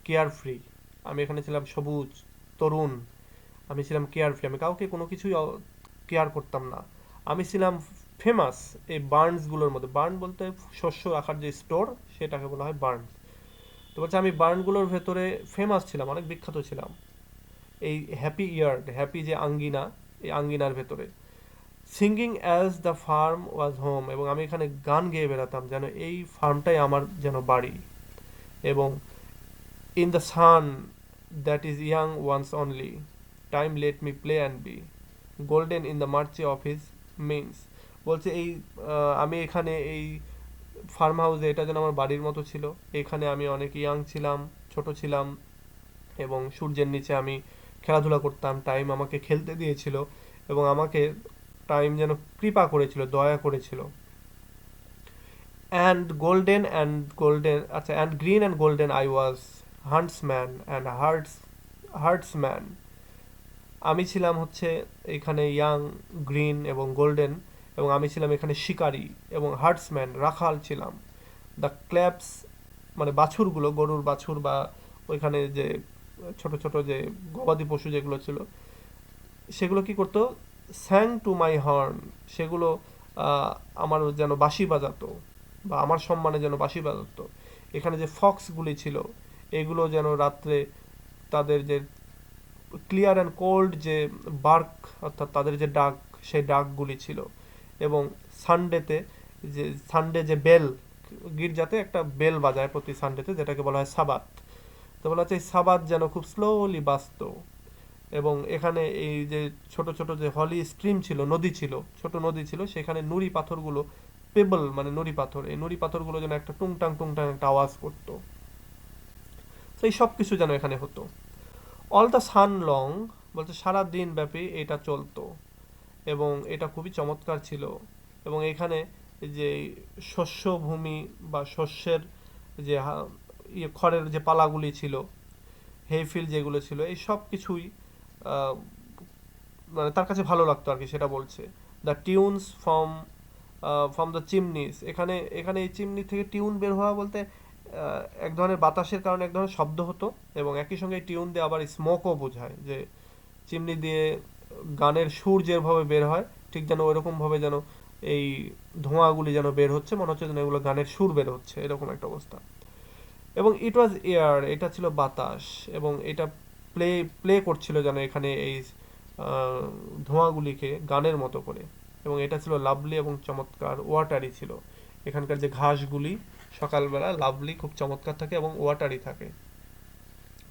Speaker 1: কেয়ার ফ্রি, আমি এখানে ছিলাম সবুজ, তরুণ, আমি ছিলাম কেয়ার ফ্রি, আমি কাউকে কোনো কিছুই কেয়ার করতাম না। আমি ছিলাম ফেমাস এই বার্নসগুলোর মধ্যে, বার্ন বলতে শস্য রাখার যে স্টোর, সেটাকে বলা হয় বার্নস। তো বলছে আমি বার্নগুলোর ভেতরে ফেমাস ছিলাম, অনেক বিখ্যাত ছিলাম এই হ্যাপি ইয়ার্ড, হ্যাপি যে আঙ্গিনা, এই আঙ্গিনার ভেতরে। Singing as the farm was home, এবং আমি এখানে গান গেয়ে বেড়াতাম যেন এই ফার্মটাই আমার যেন বাড়ি। এবং in the sun that is young once only, time let me play and be, golden in the mercy of his means. বলছে এই আমি এখানে এই ফার্ম হাউসে, এটা যেন আমার বাড়ির মতো ছিল, এখানে আমি অনেক ইয়াং ছিলাম, ছোট ছিলাম, এবং সূর্যের নিচে আমি খেলাধুলা করতাম, টাইম আমাকে খেলতে দিয়েছিল, এবং আমাকে টাইম যেন কৃপা করেছিল, দয়া করেছিল। আচ্ছা, and green and golden I was huntsman and herdsman, আমি ছিলাম হচ্ছে এখানে ইয়াং, গ্রিন এবং গোল্ডেন, এবং আমি ছিলাম এখানে শিকারী এবং হার্টসম্যান, রাখাল ছিলাম। দ্য ক্ল্যাপস মানে বাছুরগুলো, গরুর বাছুর বা ওইখানে যে ছোট ছোট যে গবাদি পশু যেগুলো ছিল, সেগুলো কি করতো, স্যাং টু মাই হর্ন, সেগুলো আমার যেন বাঁশি বাজাতো, বা আমার সম্মানে যেন বাঁশি বাজাতো। এখানে যে ফক্সগুলি ছিল, এগুলো যেন রাত্রে তাদের যে ক্লিয়ার অ্যান্ড কোল্ড যে বার্ক, অর্থাৎ তাদের যে ডাক, সেই ডাকগুলি ছিল। এবং সানডে যে বেল, গির্জাতে একটা বেল বাজায় প্রতি সানডেতে, যেটাকে বলা হয় সাবাত। তো বলা হচ্ছে এই সাবাত যেন খুব স্লোলি বাজত। এবং এখানে এই যে ছোট ছোট যে হলি স্ট্রিম ছিল, নদী ছিল, ছোট নদী ছিল, সেখানে নুড়ি পাথরগুলো, পেবল মানে নুড়ি পাথর, এই নুড়ি পাথরগুলো যেন একটা টুংটাং টুংটাং একটা আওয়াজ করতো। তো এই সব কিছু যেন এখানে হতো। অল দ্য সান লং, বলতে সারা দিন ব্যাপী এটা চলতো, এবং এটা খুবই চমৎকার ছিল। এবং এখানে এই যে শস্য ভূমি বা শস্যের যে খড়ের যে পালাগুলি ছিল, হেইফিল্ড যেগুলো ছিল, এই সব কিছুই মানে তার কাছে ভালো লাগতো আর কি, সেটা বলছে। The tunes from the chimneys, এখানে এখানে এই চিমনি থেকে টিউন বের হওয়া বলতে এক ধরনের বাতাসের কারণে এক ধরনের শব্দ হতো, এবং একই সঙ্গে টিউন দিয়ে আবার স্মোকও বোঝায়, যে চিমনি দিয়ে গানের সুর যেভাবে বের হয় ঠিক যেন ওইরকমভাবে যেন এই ধোঁয়াগুলি যেন বের হচ্ছে, মনে হচ্ছে যেন এগুলো গানের সুর বের হচ্ছে, এরকম একটা অবস্থা। এবং ইট ওয়াজ এয়ার, এটা ছিল বাতাস, এবং এটা প্লে প্লে করছিল যেন এখানে এই ধোঁয়াগুলিকে গানের মতো করে। এবং এটা ছিল লাভলি এবং চমৎকার, ওয়াটারি ছিল। এখানকার যে ঘাসগুলি সকালবেলা লাভলি, খুব চমৎকার থাকে এবং ওয়াটারি থাকে,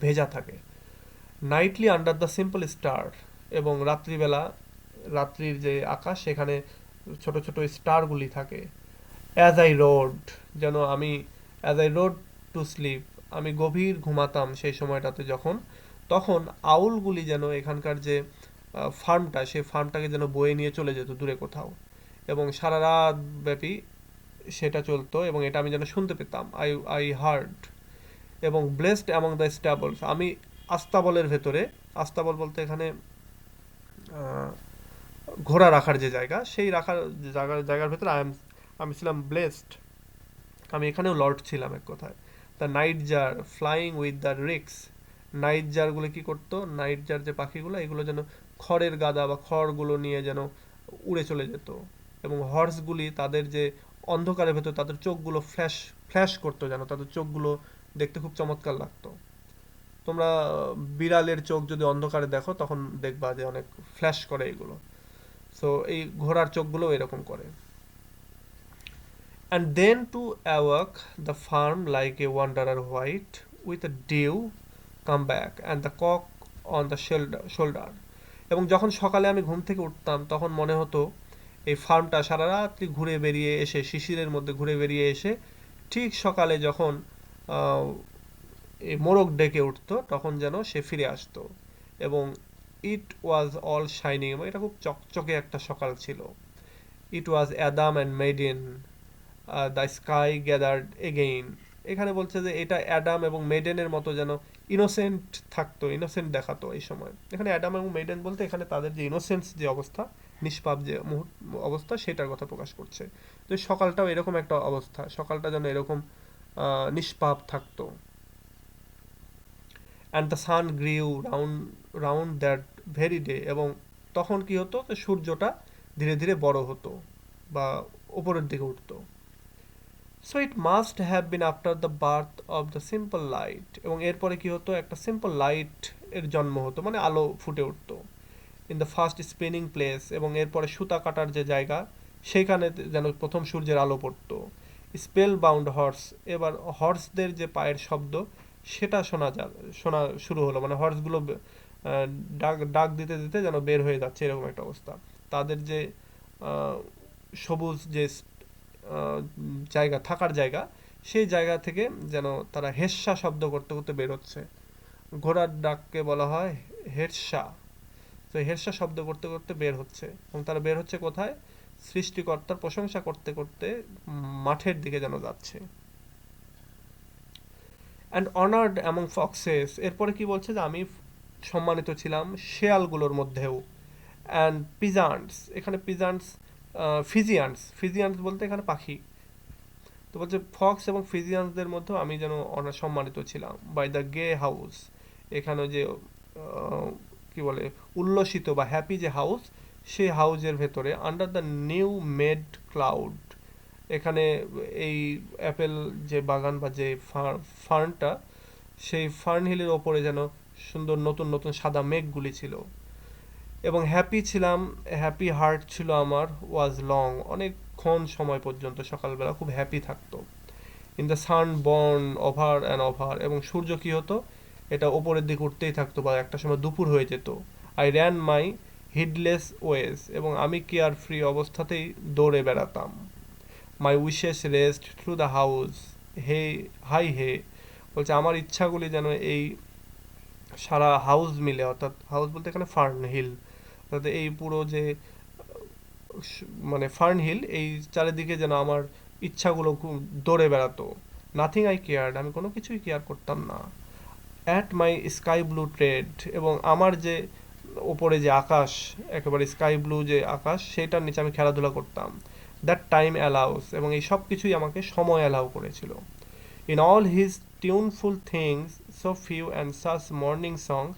Speaker 1: ভেজা থাকে। Nightly under the simple star, এবং রাত্রিবেলা, রাত্রির যে আকাশ সেখানে ছোট ছোট স্টারগুলি থাকে। অ্যাজ আই রোড, যেন আমি, as I road to sleep, আমি গভীর ঘুমাতাম সেই সময়টাতে যখন, তখন আউলগুলি যেন এখানকার যে ফার্মটা, সেই ফার্মটাকে যেন বয়ে নিয়ে চলে যেত দূরে কোথাও, এবং সারা রাত ব্যাপী সেটা চলতো, এবং এটা আমি যেন শুনতে পেতাম। I I hard. এবং ব্লেসড অ্যামং দ্য স্ট্যাবলস, আমি আস্তাবলের ভেতরে, আস্তাবল বলতে এখানে আহ, ঘোড়া রাখার যে জায়গা, সেই রাখার জায়গার ভেতরে আমি ছিলাম ব্লেসড, আমি এখানেও লর্ড ছিলাম এক কথায়। The nightjar flying with the ricks, নাইট জারগুলো কি করতো, নাইট জার যে পাখিগুলো, এগুলো যেন খড়ের গাদা বা খড়গুলো নিয়ে যেন উড়ে চলে যেত। এবং হর্সগুলি তাদের যে অন্ধকারের ভেতর তাদের চোখগুলো ফ্ল্যাশ ফ্ল্যাশ করতো, যেন তাদের চোখগুলো দেখতে খুব চমৎকার লাগতো। তোমরা বিড়ালের চোখ যদি অন্ধকারে দেখো তখন দেখবা যে অনেক ফ্ল্যাশ করে এগুলো। সো এই ঘোড়ার চোখগুলো এরকম করে। And then to awake the farm like a wanderer white, with a dew come back and the cock on the shoulder. এবং যখন সকালে আমি ঘুম থেকে উঠতাম তখন মনে হতো এই ফার্মটা সারা রাত্রি ঘুরে বেরিয়ে এসে, শিশিরের মধ্যে ঘুরে বেরিয়ে এসে, ঠিক সকালে যখন আহ, এই মোরগ ডেকে উঠতো তখন যেন সে ফিরে আসতো। এবং ইট ওয়াজ অল শাইনিং, এবং এটা খুব চকচকে একটা সকাল ছিল। It was Adam and maiden, the sky gathered again, এখানে বলছে যে এটা অ্যাডাম এবং মেডেনের মতো যেন ইনোসেন্ট থাকতো, ইনোসেন্ট দেখাতো এই সময়। এখানে অ্যাডাম এবং মেডেন বলতে এখানে তাদের যে ইনোসেন্স যে অবস্থা, নিষ্পাপ যে অবস্থা, সেটার কথা প্রকাশ করছে। তো এই সকালটাও এরকম একটা অবস্থা, সকালটা যেন এরকম নিষ্পাপ থাকতো। And the sun গ্রিউ round round that very day, এবং তখন কি হতো, সূর্যটা ধীরে ধীরে বড় হতো বা উপরের দিকে উঠতো। So it must have been after the birth of the simple light, এবং এরপরে কি হতো, একটা সিম্পল লাইট এর জন্ম হতো, মানে আলো ফুটে উঠতো। In the first spinning place, এবং এরপরে সুতা কাটার যে জায়গা, সেইখানে যেন প্রথম সূর্যের আলো পড়তো। স্পেল বাউন্ড হর্স, এবার হর্সদের যে পায়ের শব্দ সেটা শোনা শুরু হলো, মানে হর্সগুলো ডাক ডাক দিতে দিতে যেন বের হয়ে যাচ্ছে, এরকম একটা অবস্থা। তাদের যে সবুজ যে জায়গা, থাকার জায়গা, সেই জায়গা থেকে যেন তারা হেস্যা শব্দ করতে করতে বের হচ্ছে। ঘোড়ার ডাককে বলা হয় হের্সা। তো হের্সা শব্দ করতে করতে বের হচ্ছে, এবং তারা বের হচ্ছে কোথায়, সৃষ্টিকর্তার প্রশংসা করতে করতে মাঠের দিকে যেন যাচ্ছে। অ্যান্ড অনার্ড অ্যামং ফক্সেস, এরপরে কি বলছে যে আমি সম্মানিত ছিলাম শেয়ালগুলোর মধ্যেও। অ্যান্ড পিজান্টস, এখানে পিজান্টস, ফিজিয়ান্স, ফিজিয়ান্স বলতে এখানে পাখি। তো বলছে ফক্স এবং ফিজিয়ান্সদের মধ্যেও আমি যেন সম্মানিত ছিলাম। বাই দ্য গে হাউস, এখানে যে কি বলে উল্লসিত বা হ্যাপি যে হাউস, সেই হাউজের ভেতরে under the new made cloud, এখানে এই অ্যাপেল যে বাগান বা যে ফার্নটা, সেই ফার্ন হিলের ওপরে যেন সুন্দর নতুন নতুন সাদা মেঘগুলি ছিল। এবং হ্যাপি ছিলাম, হ্যাপি হার্ট ছিল আমার, ওয়াজ লং, অনেকক্ষণ সময় পর্যন্ত সকালবেলা খুব হ্যাপি থাকতো। In the San born over and over, এবং সূর্য কি হতো, এটা ওপরের দিকে উঠতেই থাকতো বা একটা সময় দুপুর হয়ে যেত। I ran my heedless ways, এবং আমি কেয়ার ফ্রি অবস্থাতেই দৌড়ে বেড়াতাম। My wishes raced through the house, hay high hay, বলছে আমার ইচ্ছাগুলি যেন এই সারা হাউস মিলে, অর্থাৎ হাউস বলতে এখানে ফার্ন হিল, অর্থাৎ এই পুরো যে মানে ফার্ন হিল, এই চারিদিকে যেন আমার ইচ্ছাগুলো দৌড়ে বেড়াতো। নাথিং আই কেয়ার্ড, আমি কোনো কিছুই কেয়ার করতাম না। At my sky blue trade, এবং আমার যে ওপরে যে আকাশ, একেবারে স্কাই ব্লু যে আকাশ, সেটার নিচে আমি খেলাধুলা করতাম। দ্যাট টাইম অ্যালাউস, এবং এই সব কিছুই আমাকে সময় অ্যালাউ করেছিল। In all his tuneful things so few and such morning songs,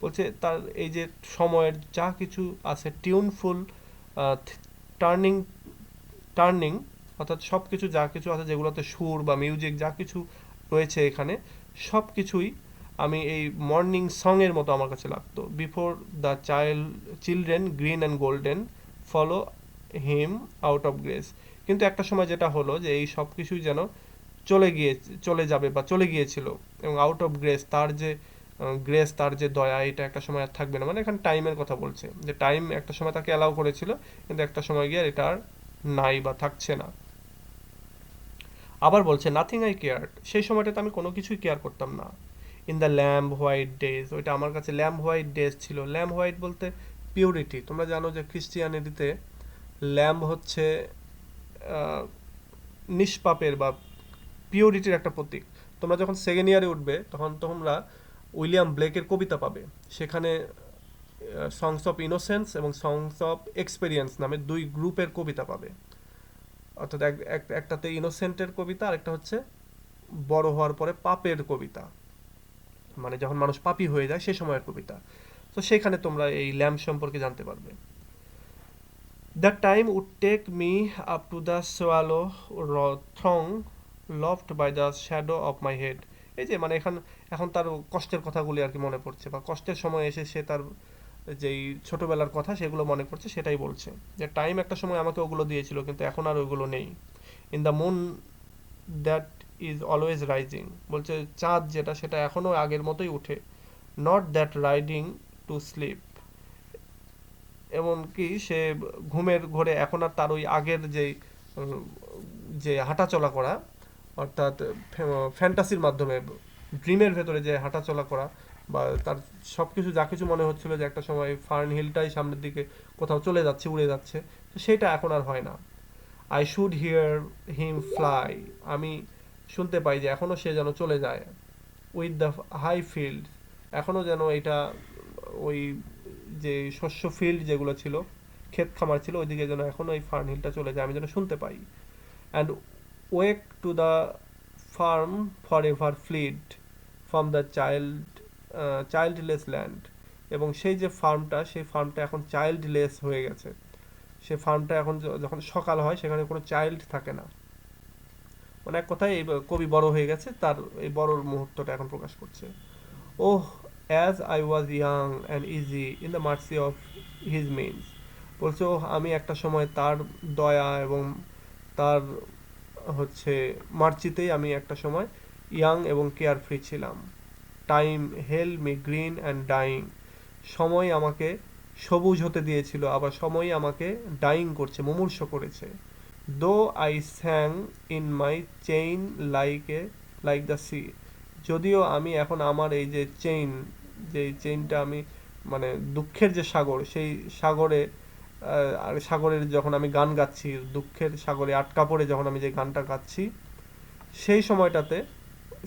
Speaker 1: বলছে তার এই যে সময়ের যা কিছু আছে, টিউনফুল, টার্নিং টার্নিং, অর্থাৎ সব কিছু যা কিছু আছে যেগুলোতে সুর বা মিউজিক যা কিছু রয়েছে এখানে, সব কিছুই আমি এই মর্নিং সঙের মতো আমার কাছে লাগতো। Before the children green and golden follow him out of grace, কিন্তু একটা সময় যেটা হলো যে এই সব কিছুই যেন চলে যাবে বা চলে গিয়েছিল, এবং আউট অফ গ্রেস, তার যে গ্রেস, তার যে দয়া, এটা একটা সময় আর থাকবে না। মানে এখানে টাইমের কথা বলছে, যে টাইম একটা সময় তাকে অ্যালাউ করেছিল, কিন্তু একটা সময় গিয়ে এটা আর নাই বা থাকছে না। আবার বলছে নাথিং আই কেয়ার, সেই সময়টাতে আমি কোনো কিছুই কেয়ার করতাম না। In the lamb white days, ওইটা আমার কাছে ল্যাম্ব হোয়াইট ডেজ ছিল। ল্যাম্ব হোয়াইট বলতে পিউরিটি। তোমরা জানো যে খ্রিস্টিয়ানিটিতে ল্যাম্ব হচ্ছে আহ, নিষ্পাপের বা পিউরিটির একটা প্রতীক। তোমরা যখন সেকেন্ড ইয়ারে উঠবে তখন তোমরা উইলিয়াম ব্লেকের কবিতা পাবে, সেখানে সংস অফ ইনোসেন্স এবং সংস অফ এক্সপেরিয়েন্স নামে দুই গ্রুপের কবিতা পাবে। অর্থাৎ একটাতে ইনোসেন্টের কবিতা, আরেকটা হচ্ছে বড় হওয়ার পরে পাপের কবিতা, মানে যখন মানুষ পাপী হয়ে যায় সেই সময়ের কবিতা। তো সেখানে তোমরা এই ল্যাম্প সম্পর্কে জানতে পারবে। The time would take me up to the swallow throng loft by the shadow of my head. এই যে মানে এখন তার কষ্টের কথাগুলি আর কি মনে পড়ছে, বা কষ্টের সময় এসে সে তার যেই ছোটবেলার কথা সেগুলো মনে পড়ছে, সেটাই বলছে যে টাইম একটা সময় আমাকে ওগুলো দিয়েছিল, কিন্তু এখন আর ওইগুলো নেই। In the moon that is always rising, বলছে চাঁদ যেটা, সেটা এখনো আগের মতোই উঠে। Not that riding to sleep, এমনকি সে ঘুমের ঘোরে এখন আর তার ওই আগের যে হাঁটাচলা করা, অর্থাৎ ফ্যান্টাসির মাধ্যমে ড্রিমের ভেতরে যে হাঁটাচলা করা, বা তার সব কিছু যা কিছু মনে হচ্ছিল যে একটা সময় ফার্ন হিলটাই সামনের দিকে কোথাও চলে যাচ্ছে, উড়ে যাচ্ছে, তো সেটা এখন আর হয় না। I should here him fly, আমি শুনতে পাই যে এখনও সে যেন চলে যায়। উইথ দ্য হাই ফিল্ড, এখনও যেন এটা ওই যে শস্য ফিল্ড যেগুলো ছিল, ক্ষেত খামার ছিল, ওইদিকে যেন এখনও এই ফার্ন হিলটা চলে যায়, আমি যেন শুনতে পাই। And wake to the farm forever fled from the childless land, এবং সেই যে ফার্মটা, সেই ফার্মটা এখন চাইল্ডলেস হয়ে গেছে। সে ফার্মটা এখন যখন সকাল হয় সেখানে কোনো চাইল্ড থাকে না। মানে এক কথায় এই কবি বড় হয়ে গেছে, তার এই বড়র মুহূর্তটা এখন প্রকাশ করছে। Oh as I was young and easy in the mercy of his means, বলছে ওহ আমি একটা সময় তার দয়া এবং তার হচ্ছে মার্চিতেই আমি একটা সময় ইয়াং এবং কেয়ার ফ্রি ছিলাম। Time held me green and dying, সময় আমাকে সবুজ হতে দিয়েছিল, আবার সময় আমাকে ডাইং করছে, মুমূর্ষ করেছে। Though I স্যাং in my chain like the sea, যদিও আমি এখন আমার এই যে চেইনটা আমি, মানে দুঃখের যে সাগর, সেই সাগরে আর সাগরের যখন আমি গান গাচ্ছি, দুঃখের সাগরে আটকা পড়ে যখন আমি যে গানটা গাচ্ছি, সেই সময়টাতে,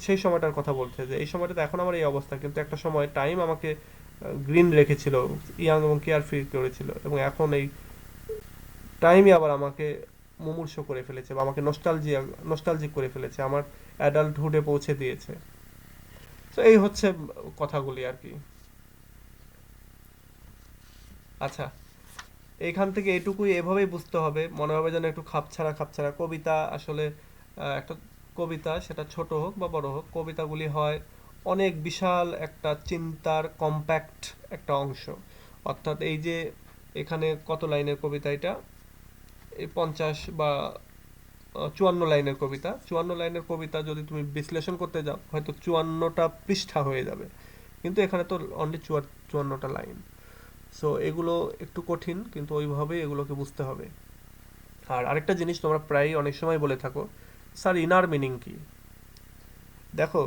Speaker 1: সেই সময়টার কথা বলছে যে এই সময়টাতে এখন আমার এই অবস্থা, কিন্তু একটা সময় টাইম আমাকে গ্রিন রেখেছিল, ইয়াং এবং কেয়ার ফ্রি করেছিল, এবং এখন এই টাইমই আবার আমাকে মুমূর্ষ করে ফেলেছে, বা আমাকে নস্টালজিক করে ফেলেছে, আমার অ্যাডাল্টহুডে পৌঁছে দিয়েছে। তো এই হচ্ছে কথাগুলি আর কি। আচ্ছা, এইখান থেকে এটুকুই, এভাবেই বুঝতে হবে, মনে হবে যেন একটু খাপছাড়া খাপছাড়া কবিতা। আসলে একটা কবিতা, সেটা ছোট হোক বা বড় হোক, কবিতাগুলি হয় অনেক বিশাল একটা চিন্তার কম্প্যাক্ট একটা অংশ। অর্থাৎ এই যে এখানে কত লাইনের কবিতা, এটা এই 50 বা 54 লাইনের কবিতা। 54 লাইনের কবিতা যদি তুমি বিশ্লেষণ করতে যাও হয়তো 54টা পৃষ্ঠা হয়ে যাবে, কিন্তু এখানে তো অনলি 54টা লাইন। সো এগুলো একটু কঠিন, কিন্তু ওইভাবেই এগুলোকে বুঝতে হবে। আর আরেকটা জিনিস তোমরা প্রায়ই অনেক সময় বলে থাকো, স্যার ইনার মিনিং কি? দেখো,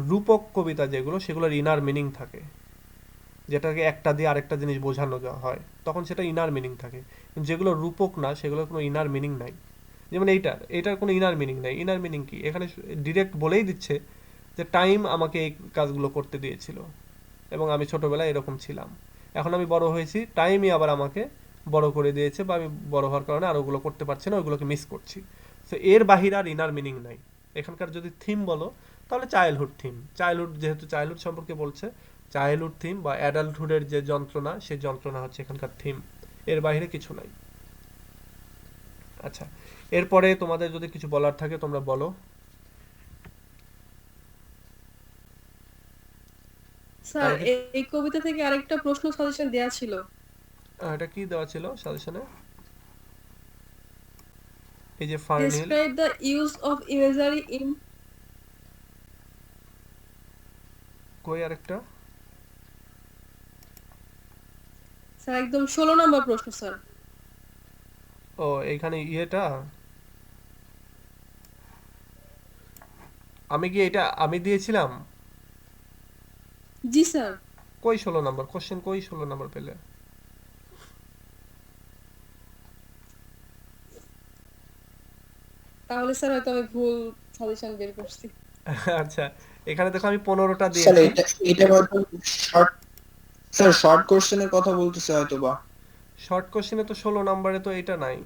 Speaker 1: রূপক কবিতা যেগুলো, সেগুলোর ইনার মিনিং থাকে। যেটাকে একটা দিয়ে আরেকটা জিনিস বোঝানো হয়, তখন সেটা ইনার মিনিং থাকে। কিন্তু যেগুলো রূপক না, সেগুলোর কোনো ইনার মিনিং নাই। যেমন এইটার কোনো ইনার মিনিং নাই। ইনার মিনিং কি? এখানে ডিরেক্ট বলেই দিচ্ছে যে টাইম আমাকে এই কাজগুলো করতে দিয়েছিল এবং আমি ছোটবেলায় এরকম ছিলাম। এখন আমি বড় হয়েছি, টাইমই আবার আমাকে বড় করে দিয়েছে, বা আমি বড় হওয়ার কারণে আর ওগুলো করতে পারছি না, ওইগুলোকে মিস করছি। তো এর বাহিরে আর ইনার মিনিং নাই। এখানকার যদি থিম বলো, তাহলে চাইল্ডহুড থিম। চাইল্ডহুড, যেহেতু চাইল্ডহুড সম্পর্কে বলছে, চাইল্ডহুড থিম বা অ্যাডাল্টহুডের যে যন্ত্রণা, সেই যন্ত্রণা হচ্ছে এখানকার থিম। এর বাইরে কিছু নাই। আচ্ছা, এরপরে তোমাদের যদি কিছু বলার থাকে তোমরা বলো।
Speaker 5: স্যার
Speaker 1: আরেকটা-
Speaker 5: এই কবিতা থেকে আরেকটা প্রশ্ন সাজেশন দেয়া ছিল।
Speaker 1: এটা কি দেওয়া ছিল সাজেশনে? এই যে ফার্নহিল,
Speaker 5: describe the use of imagery in,
Speaker 1: কই আরেকটা?
Speaker 5: স্যার একদম 16 নম্বর প্রশ্ন স্যার।
Speaker 1: ও, এইখানে ইয়েটা আমি কি এটা আমি দিয়েছিলাম?
Speaker 5: জি স্যার।
Speaker 1: কই 16 নম্বর কোশ্চেন, কই 16 নম্বর পেলে?
Speaker 5: তাহলে স্যার হয়তো আমি ভুল সাজেশন বের করছি।
Speaker 1: আচ্ছা, এখানে দেখো আমি 15টা
Speaker 3: স্যার
Speaker 1: দিয়েছি।
Speaker 3: এটা হয়তো শর্ট, স্যার শর্ট কোশ্চেনের কথা বলতেছে হয়তো বা।
Speaker 1: শর্ট কোশ্চেনে তো 16 নম্বরে তো এটা নাই।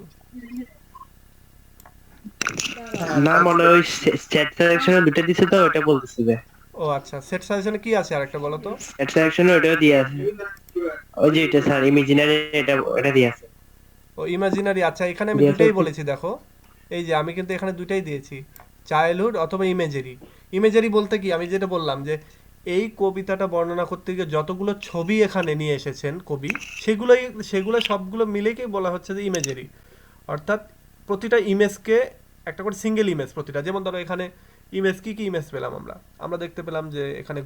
Speaker 3: হ্যাঁ,
Speaker 4: না মনে হয় স্টেট সিলেকশনে দুটো দিছে তো ওটা বলতেছে যে
Speaker 1: ও আচ্ছা, সেট সাজেশনে কি আছে আরেকটা বলো তো?
Speaker 4: স্টেট সিলেকশনে ওটাও দিয়ে আছে। ওই যে এটা স্যার ইমাজিনারি, এটা দিয়ে আছে।
Speaker 1: ও ইমাজিনারি। আচ্ছা, এখানে আমি
Speaker 4: দিয়ে
Speaker 1: দুটাই
Speaker 4: আছে।
Speaker 1: বলেছি দেখো। এই যে আমি কিন্তু এখানে দুটাই দিয়েছি, চাইল্ডহুড অথবা ইমেজারি। ইমেজারি বলতে কি, আমি যেটা বললাম যে এই কবিতাটা বর্ণনা করতে গিয়ে যতগুলো ছবি এখানে নিয়ে এসেছেন কবি, সেগুলো সবগুলো মিলেই বলা হচ্ছে যে ইমেজারি। অর্থাৎ প্রতিটা ইমেজকে একটা করে সিঙ্গেল ইমেজ প্রতিটা। যেমন ধরো এখানে ইমেজ, কি কি ইমেজ পেলাম আমরা? আমরা দেখতে পেলাম যে এখানে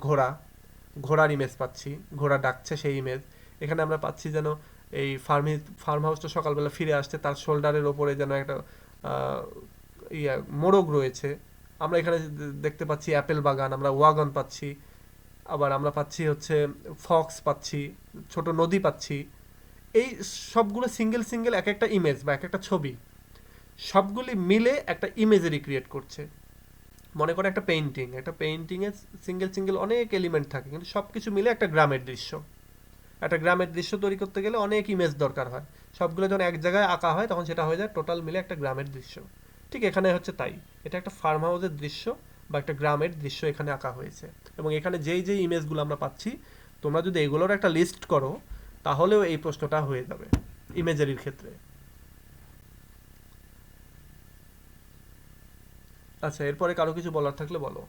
Speaker 1: ঘোড়ার ইমেজ পাচ্ছি, ঘোড়া ডাকছে সেই ইমেজ। এখানে আমরা পাচ্ছি যেন এই ফার্ম হাউসটা সকালবেলা ফিরে আসছে, তার শোল্ডারের ওপরে যেন একটা আহ, মোরগ রয়েছে। আমরা এখানে দেখতে পাচ্ছি অ্যাপেল বাগান, আমরা ওয়াগন পাচ্ছি। আবার আমরা পাচ্ছি হচ্ছে ফক্স পাচ্ছি, ছোট নদী পাচ্ছি। এই সবগুলো সিঙ্গেল সিঙ্গেল এক একটা ইমেজ বা এক একটা ছবি, সবগুলি মিলে একটা ইমেজারি ক্রিয়েট করছে। মনে করে একটা পেইন্টিংয়ে সিঙ্গেল সিঙ্গেল অনেক এলিমেন্ট থাকে, কিন্তু সব কিছু মিলে একটা গ্রামের দৃশ্য। একটা গ্রামের দৃশ্য তৈরি করতে গেলে অনেক ইমেজ দরকার হয়। সবগুলো যখন এক জায়গায় আঁকা হয়, তখন সেটা হয়ে যায় টোটাল মিলে একটা গ্রামের দৃশ্য। ঠিক এখানে হচ্ছে তাই। এটা একটা ফার্ম হাউসের দৃশ্য বা একটা গ্রামের দৃশ্য এখানে আঁকা হয়েছে। এবং এখানে যেই যেই ইমেজগুলো আমরা পাচ্ছি, তোমরা যদি এগুলোর একটা লিস্ট করো, তাহলেও এই প্রশ্নটা হয়ে যাবে ইমেজারির ক্ষেত্রে। আচ্ছা, এরপরে কারো কিছু বলার থাকলে বলো।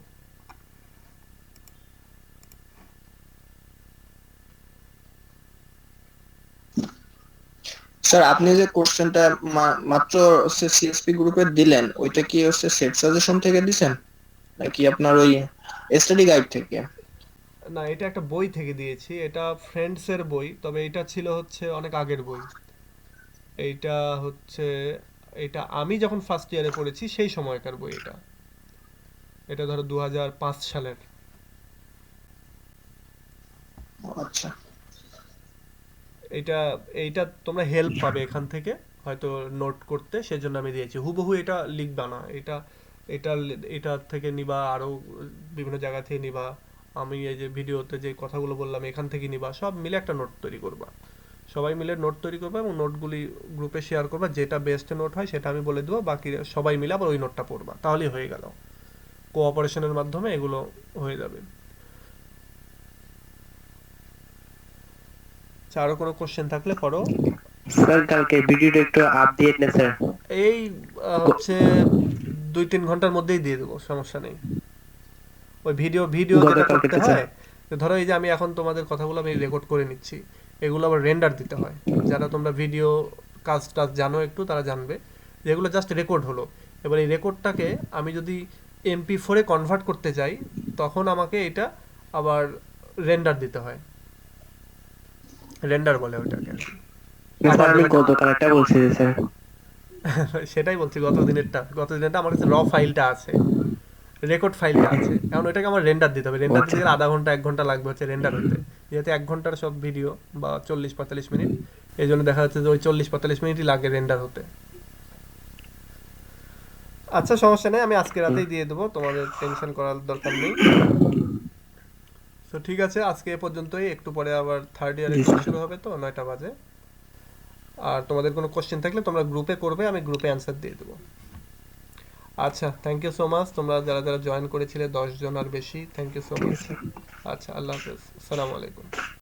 Speaker 3: স্যার আপনি যে কোশ্চেনটা মাত্র সিএসপি গ্রুপে দিলেন, ওইটা কি হচ্ছে সেট সাজেশন থেকে দিছেন নাকি আপনার ওই স্টাডি গাইড থেকে?
Speaker 1: না, এটা একটা বই থেকে দিয়েছি। এটা ফ্রেন্ডসের বই, তবে এটা ছিল হচ্ছে অনেক আগের বই। এইটা হচ্ছে, এটা আমি যখন ফার্স্ট ইয়ারে পড়েছি সেই সময়কার বই। এটা ধরো 2005 সালের।
Speaker 3: আচ্ছা
Speaker 1: এইটা এইটা তোমরা হেল্প পাবে এখান থেকে হয়তো নোট করতে, সেজন্য আমি দিয়েছি। হুবহু এটা লিখবা না, এটা এটা থেকে নিবা, আরো বিভিন্ন জায়গা থেকে নিবা। আমি এই যে ভিডিওতে যে কথাগুলো বললাম এখান থেকে নিবা, সব মিলে একটা নোট তৈরি করবা। সবাই মিলে নোট তৈরি করবা এবং নোটগুলি গ্রুপে শেয়ার করবা। যেটা বেস্ট নোট হয় সেটা আমি বলে দেবো, বাকি সবাই মিলে আবার ওই নোটটা পড়বা, তাহলেই হয়ে গেল। কোঅপারেশনের মাধ্যমে এগুলো হয়ে যাবে। আচ্ছা, আরো কোনো কোশ্চেন থাকলে করো।
Speaker 4: স্যার কালকে ভিডিওটা একটু আপ দিয়ে দেন স্যার।
Speaker 1: এই হচ্ছে 2-3 ঘন্টার মধ্যেই দিয়ে দেবো, সমস্যা নেই। ওই ভিডিও যেটা
Speaker 4: গতকালকে
Speaker 1: করতে
Speaker 4: তো স্যার।
Speaker 1: হয়, তো ধরো এই যে আমি এখন তোমাদের কথাগুলো আমি রেকর্ড করে নিচ্ছি, এগুলো আবার রেন্ডার দিতে হয়। যারা তোমরা ভিডিও কাজ টাজ জানো একটু, তারা জানবে যেগুলো জাস্ট রেকর্ড হলো। এবার এই রেকর্ডটাকে আমি যদি MP4 কনভার্ট করতে চাই, তখন আমাকে এটা আবার রেন্ডার দিতে হয়। রেন্ডার বলে ওটাকে আর কি।
Speaker 4: স্যার আমি গতকাল একটা বলছি যে স্যার।
Speaker 1: সেটাই বলছি, গত দিনেরটা আমার কাছে র ফাইলটা আছে, রেকর্ড ফাইলটা আছে। এখন ওইটাকে আমার রেন্ডার দিতে হবে। রেন্ডার দিতে গেলে আধা ঘন্টা 1 ঘন্টা লাগবে হচ্ছে রেন্ডার হতে। যেহেতু 1 ঘন্টার সব ভিডিও বা 40-45 মিনিট, এই জন্য দেখা যাচ্ছে যে ওই 40-45 মিনিটই লাগে রেন্ডার হতে। আচ্ছা সমস্যা নেই, আমি আজকে রাতেই দিয়ে দেবো, তোমাদের টেনশন করার দরকার নেই। তো ঠিক আছে, আজকে এ পর্যন্তই। একটু পরে আবার থার্ড ইয়ারের
Speaker 4: জি
Speaker 1: ক্লাস
Speaker 4: স্যার।
Speaker 1: শুরু হবে, তো 9টা বাজে। আর তোমাদের কোনো কোশ্চেন থাকলে তোমরা গ্রুপে করবে, আমি গ্রুপে অ্যান্সার দিয়ে দেবো। আচ্ছা, থ্যাংক ইউ সো মাচ, তোমরা যারা যারা জয়েন করেছিলে 10 জন আর বেশি, থ্যাংক ইউ সো
Speaker 4: ঠিক
Speaker 1: মাচ।
Speaker 4: আছে।
Speaker 1: আচ্ছা, আল্লাহ হাফেজ, আসসালামু আলাইকুম।